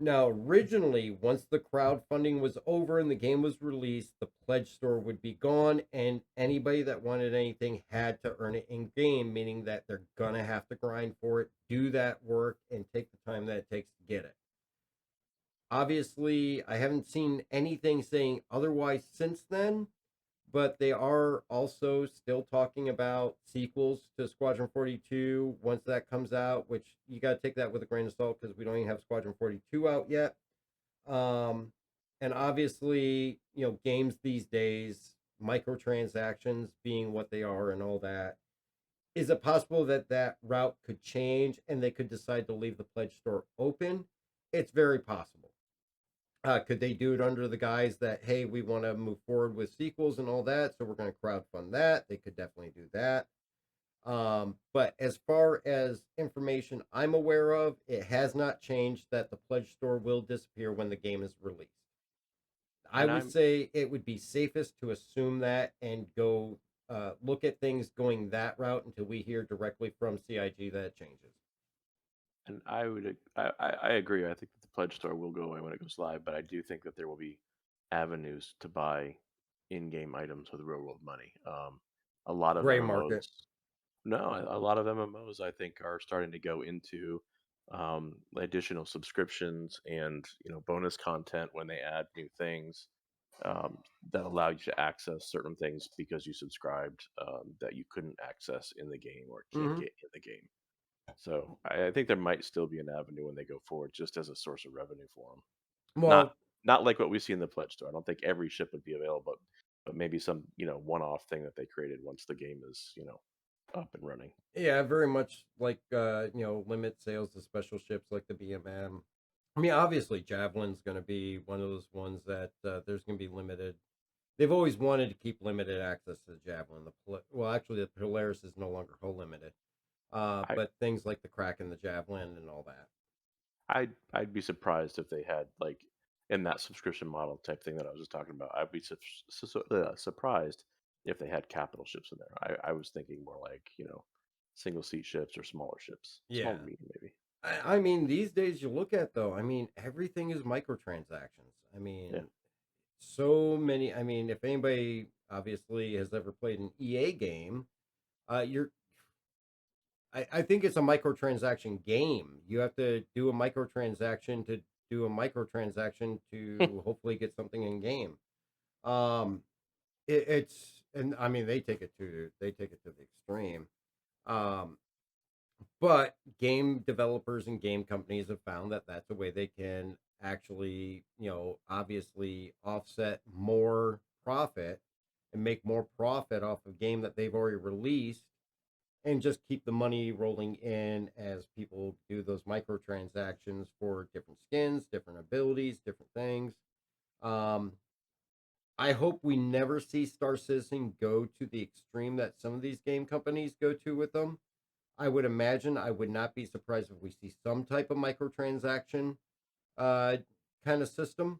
Now, originally, once the crowdfunding was over and the game was released, the pledge store would be gone, and anybody that wanted anything had to earn it in game, meaning that they're gonna have to grind for it, do that work, and take the time that it takes to get it. Obviously, I haven't seen anything saying otherwise since then, but they are also still talking about sequels to Squadron 42 once that comes out, which you got to take that with a grain of salt because we don't even have Squadron 42 out yet. Um, and obviously, games these days, microtransactions being what they are and all that, is it possible that that route could change and they could decide to leave the pledge store open? It's very possible. Could they do it under the guise that, hey, we want to move forward with sequels and all that, so we're going to crowdfund that? They could definitely do that. But as far as information I'm aware of, it has not changed that the pledge store will disappear when the game is released. I And would I'm say it would be safest to assume that and go look at things going that route until we hear directly from CIG that it changes. and I would I agree. I think that the pledge store will go away when it goes live, but I do think that there will be avenues to buy in-game items with real world money. A lot of Gray MMOs, market. no, a lot of MMOs I think are starting to go into additional subscriptions and bonus content when they add new things um, that allow you to access certain things because you subscribed that you couldn't access in the game or can't Hmm. get in the game. So I think there might still be an avenue when they go forward, just as a source of revenue for them. Not Well, not like what we see in the pledge store. I don't think every ship would be available, but maybe some one-off thing that they created once the game is up and running. yeah, very much like limit sales to special ships like the BMM. I mean, obviously, Javelin's going to be one of those ones that there's going to be limited. They've always wanted to keep limited access to the Javelin. Well, actually, the Polaris is no longer hull limited. I But things like the Kraken, the Javelin, and all that. I'd be surprised if they had like in that subscription model type thing that I was just talking about. I'd be surprised if they had capital ships in there. I was thinking more like single seat ships or smaller ships, small Yeah. to medium maybe. I mean, these days you look at though. I mean, everything is microtransactions. I Yeah. mean, so many. I mean, if anybody obviously has ever played an EA game, you're I think it's a microtransaction game. You have to do a microtransaction to do a microtransaction to hopefully get something in game. Um, it's and I mean they take it to the extreme. Um, but game developers and game companies have found that that's a way they can actually, obviously offset more profit and make more profit off of game that they've already released and just keep the money rolling in as people do those microtransactions for different skins, different abilities, different things. Um, I hope we never see Star Citizen go to the extreme that some of these game companies go to with them. I would imagine I would not be surprised if we see some type of microtransaction uh, kind of system,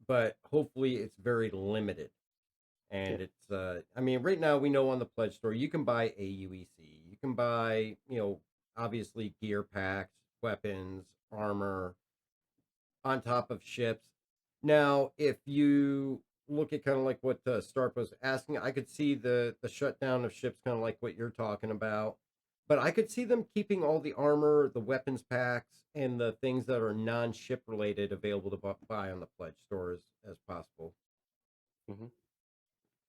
but hopefully it's very limited. Yeah. And it's I mean, right now we know on the pledge store you can buy AUEC, you can buy obviously gear packs, weapons, armor on top of ships. Now if you look at kind of like what Starp was asking, I could see the shutdown of ships kind of like what you're talking about, but I could see them keeping all the armor, the weapons packs, and the things that are non-ship related available to buy on the pledge store as possible. hmm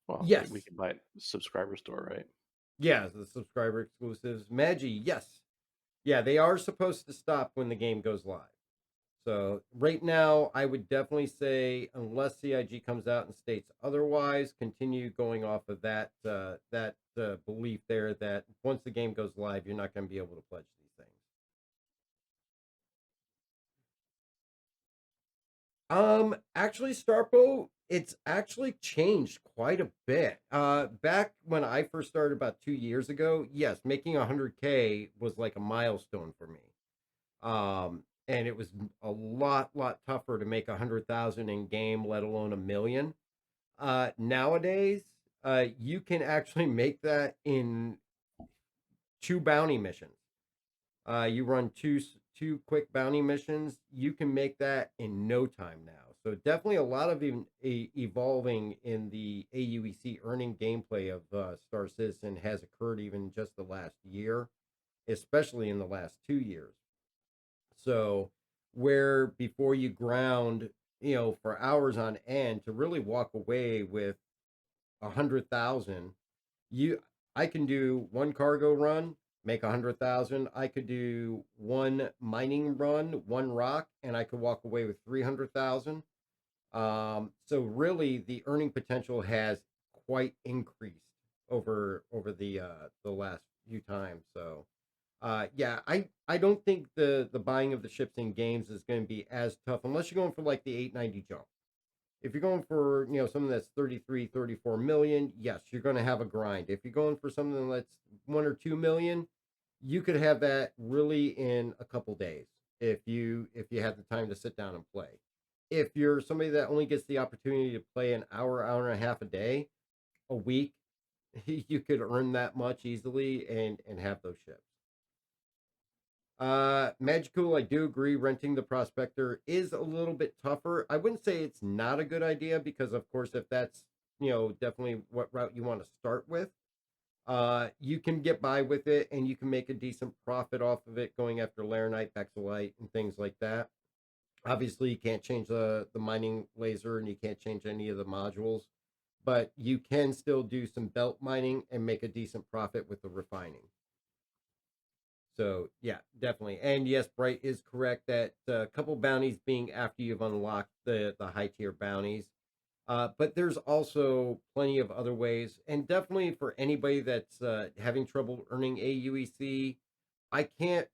Well, we Yes. can buy it subscriber store, right? Yeah, the subscriber exclusives. Magi, yes. Yeah, they are supposed to stop when the game goes live. So right now, I would definitely say, unless CIG comes out and states otherwise, continue going off of that belief there that once the game goes live, you're not going to be able to pledge these things. Actually, Starpo, it's actually changed quite a bit. Back when I first started about 2 years ago, yes, making 100K was like a milestone for me. And it was a lot tougher to make 100,000 in game, let alone a million. Nowadays, you can actually make that in two bounty missions. You run 2 quick bounty missions, you can make that in no time now. So definitely a lot of evolving in the AUEC earning gameplay of Star Citizen has occurred even just the last year, especially in the last 2 years. So where before you ground, for hours on end to really walk away with 100,000, you I can do one cargo run, make 100,000. I could do one mining run, one rock, and I could walk away with 300,000. So really, the earning potential has quite increased over the last few times. So, yeah, I don't think the buying of the ships in games is going to be as tough unless you're going for like the 890 jump. If you're going for, something that's 33, 34 million, yes, you're going to have a grind. If you're going for something that's 1 or 2 million, you could have that really in a couple days if you have the time to sit down and play. If you're somebody that only gets the opportunity to play an hour, hour and a half a day, a week, you could earn that much easily and have those ships. Magicool, I do agree. Renting the Prospector is a little bit tougher. I wouldn't say it's not a good idea because, of course, if that's definitely what route you want to start with, you can get by with it and you can make a decent profit off of it going after Laranite, Bexelite, and things like that. Obviously, you can't change the mining laser and you can't change any of the modules, but you can still do some belt mining and make a decent profit with the refining. So yeah, definitely. And yes, Bright is correct that a couple bounties being after you've unlocked the high tier bounties. But there's also plenty of other ways. And definitely for anybody that's having trouble earning AUEC, I can't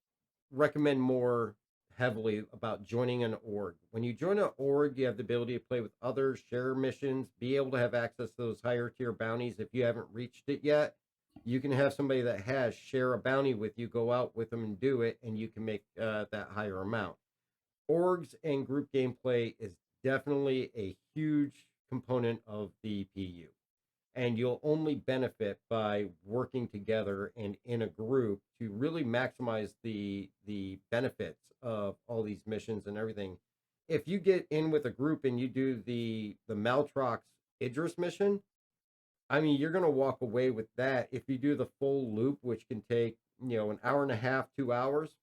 recommend more heavily about joining an org. When you join an org, you have the ability to play with others, share missions, be able to have access to those higher tier bounties if you haven't reached it yet. You can have somebody that has share a bounty with you, go out with them and do it, and you can make that higher amount. Orgs and group gameplay is definitely a huge component of the PU. And you'll only benefit by working together and in a group to really maximize the benefits of all these missions and everything. If you get in with a group and you do the Maltrox Idris mission, I mean, you're going to walk away with that. If you do the full loop, which can take, an hour and a half, 2 hours,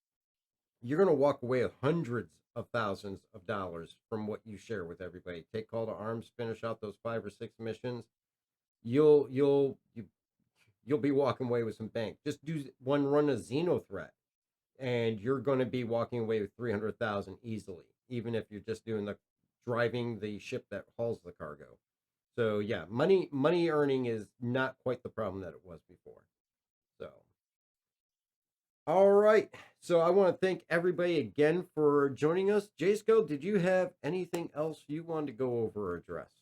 you're going to walk away with hundreds of thousands of dollars from what you share with everybody. Take call to arms, finish out those 5 or 6 missions. You'll be walking away with some bank. Just do one run of Xeno Threat, and you're going to be walking away with 300,000 easily, even if you're just doing the driving the ship that hauls the cargo. So yeah, money earning is not quite the problem that it was before. So all right. So I want to thank everybody again for joining us. Jaysco, did you have anything else you wanted to go over or address?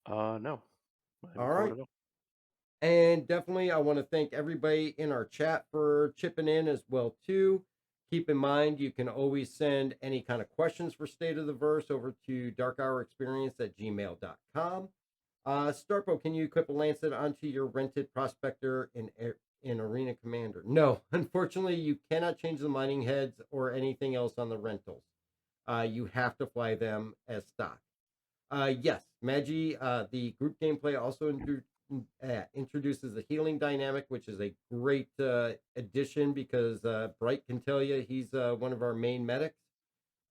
No. I All haven't covered right. it all. And definitely I want to thank everybody in our chat for chipping in as well too. Keep in mind you can always send any kind of questions for State of the Verse over to darkhourexperience@gmail.com. Starpo, can you equip a Lancet onto your rented Prospector in Arena Commander? No, unfortunately, you cannot change the mining heads or anything else on the rentals. You have to fly them as stock. Yes, Magi, the group gameplay also introduces the healing dynamic, which is a great addition because Bright can tell you he's one of our main medics.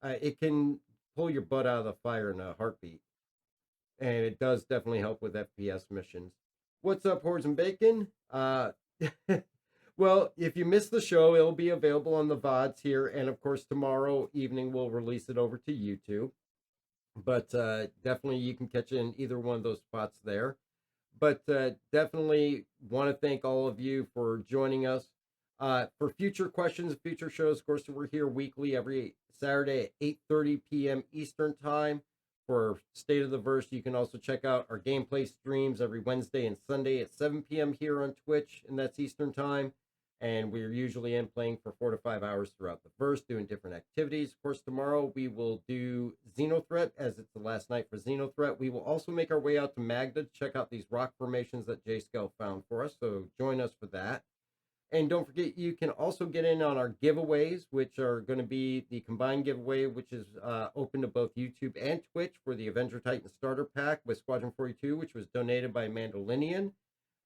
It can pull your butt out of the fire in a heartbeat, and it does definitely help with FPS missions. What's up, Hordes and Bacon? Well, if you missed the show, it'll be available on the VODs here, and of course, tomorrow evening we'll release it over to YouTube. But definitely you can catch it in either one of those spots there. But definitely want to thank all of you for joining us. For future questions, future shows, of course, we're here weekly every Saturday at 8:30 p.m. Eastern Time. For State of the Verse, you can also check out our gameplay streams every Wednesday and Sunday at 7 p.m. here on Twitch, and that's Eastern Time. And we're usually in playing for 4 to 5 hours throughout the verse, doing different activities. Of course, tomorrow we will do Xenothreat, as it's the last night for Xenothreat. We will also make our way out to Magda to check out these rock formations that J-Scale found for us, so join us for that. And don't forget, you can also get in on our giveaways, which are going to be the combined giveaway, which is open to both YouTube and Twitch for the Avenger Titan Starter Pack with Squadron 42, which was donated by Mandalinian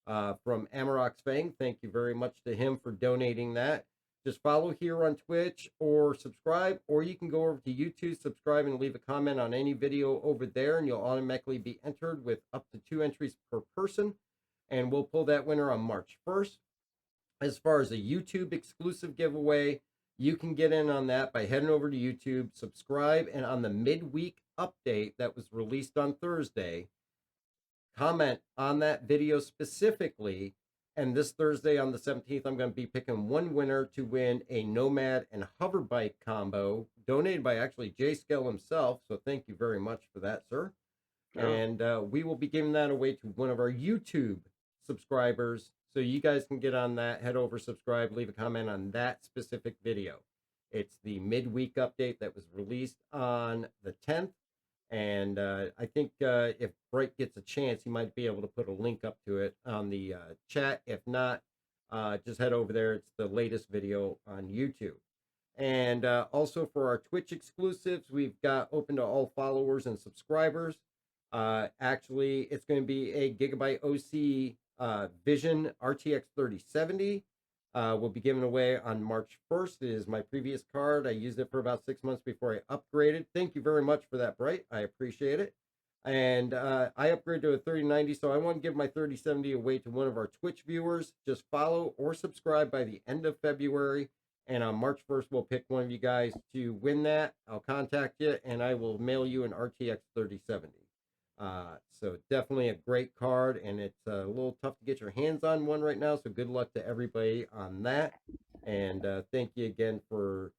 from Amarok's Fang. Thank you very much to him for donating that. Just follow here on Twitch or subscribe, or you can go over to YouTube, subscribe, and leave a comment on any video over there, and you'll automatically be entered with up to 2 entries per person. And we'll pull that winner on March 1st. As far as a YouTube exclusive giveaway, you can get in on that by heading over to YouTube, subscribe, and on the midweek update that was released on Thursday, comment on that video specifically. And this Thursday on the 17th, I'm going to be picking one winner to win a Nomad and hover bike combo donated by actually Jay Scale himself. So thank you very much for that, sir. Yeah. And we will be giving that away to one of our YouTube subscribers. So you guys can get on that, head over, subscribe, leave a comment on that specific video. It's the midweek update that was released on the 10th. And I think if Bright gets a chance, he might be able to put a link up to it on the chat. If not, just head over there. It's the latest video on YouTube. And also for our Twitch exclusives, we've got open to all followers and subscribers. Actually, it's going to be a Gigabyte OC Vision RTX 3070. Will be given away on March 1st. It is my previous card. I used it for about 6 months before I upgraded. Thank you very much for that, Bright. I appreciate it. And I upgraded to a 3090, so I want to give my 3070 away to one of our Twitch viewers. Just follow or subscribe by the end of February. And on March 1st, we'll pick one of you guys to win that. I'll contact you, and I will mail you an RTX 3070. So definitely a great card, and it's a little tough to get your hands on one right now. So good luck to everybody on that. And thank you again for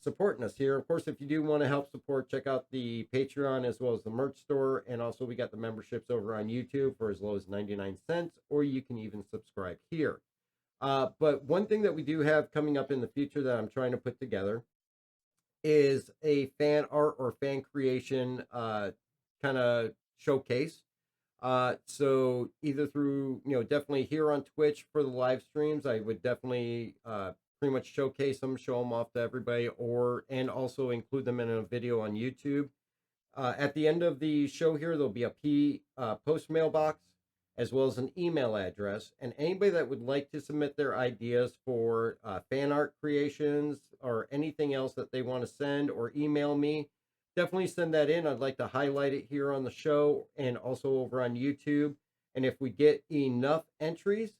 supporting us here. Of course, if you do want to help support, check out the Patreon as well as the merch store. And also we got the memberships over on YouTube for as low as 99 cents, or you can even subscribe here. But one thing that we do have coming up in the future that I'm trying to put together is a fan art or fan creation kind of showcase. So either through, definitely here on Twitch for the live streams, I would definitely pretty much showcase them, show them off to everybody, and also include them in a video on YouTube. At the end of the show here, there'll be a post mailbox as well as an email address. And anybody that would like to submit their ideas for fan art creations or anything else that they want to send or email me, definitely send that in. I'd like to highlight it here on the show and also over on YouTube. And if we get enough entries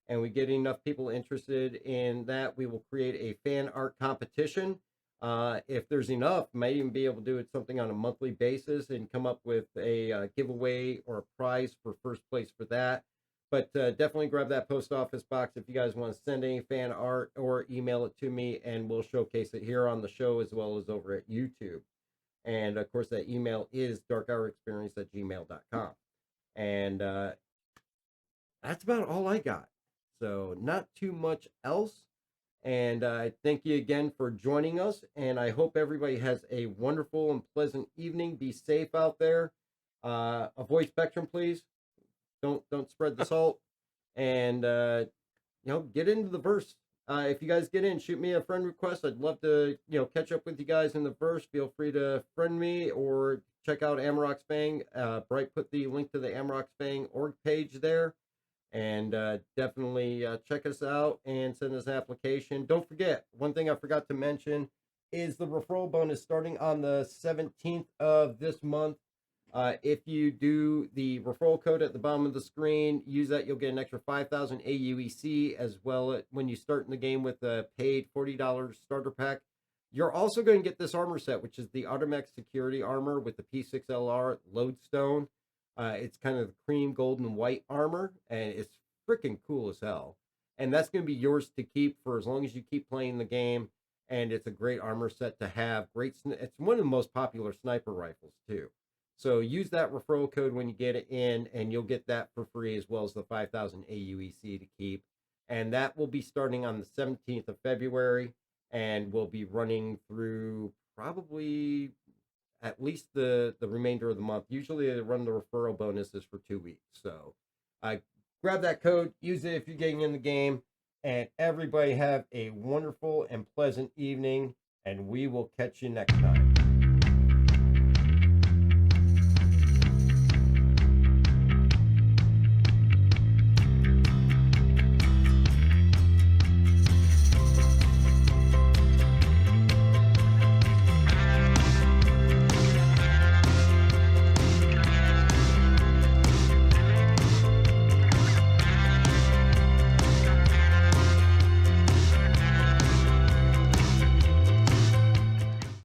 and we get enough people interested in that, we will create a fan art competition. If there's enough, might even be able to do it something on a monthly basis and come up with a giveaway or a prize for first place for that. But definitely grab that post office box if you guys want to send any fan art or email it to me, and we'll showcase it here on the show as well as over at YouTube. And of course, that email is darkhourexperience@gmail.com. And that's about all I got. So not too much else. And I thank you again for joining us. And I hope everybody has a wonderful and pleasant evening. Be safe out there. Avoid Spectrum, please. Don't spread the salt. And get into the verse. If you guys get in, shoot me a friend request. I'd love to, catch up with you guys in the verse. Feel free to friend me or check out Amarok's Fang. Bright put the link to the Amarok's Fang org page there. And definitely check us out and send us an application. Don't forget, one thing I forgot to mention is the referral bonus starting on the 17th of this month. If you do the referral code at the bottom of the screen, use that, you'll get an extra 5,000 AUEC as well when you start in the game with a paid $40 starter pack. You're also going to get this armor set, which is the Automatic Security Armor with the P6LR Lodestone. It's kind of the cream, gold, and white armor, and it's freaking cool as hell. And that's going to be yours to keep for as long as you keep playing the game. And it's a great armor set to have. It's one of the most popular sniper rifles, too. So use that referral code when you get it in, and you'll get that for free as well as the 5,000 AUEC to keep. And that will be starting on the 17th of February, and will be running through probably at least the remainder of the month. Usually they run the referral bonuses for 2 weeks. So grab that code, use it if you're getting in the game, And everybody have a wonderful and pleasant evening, and we will catch you next time.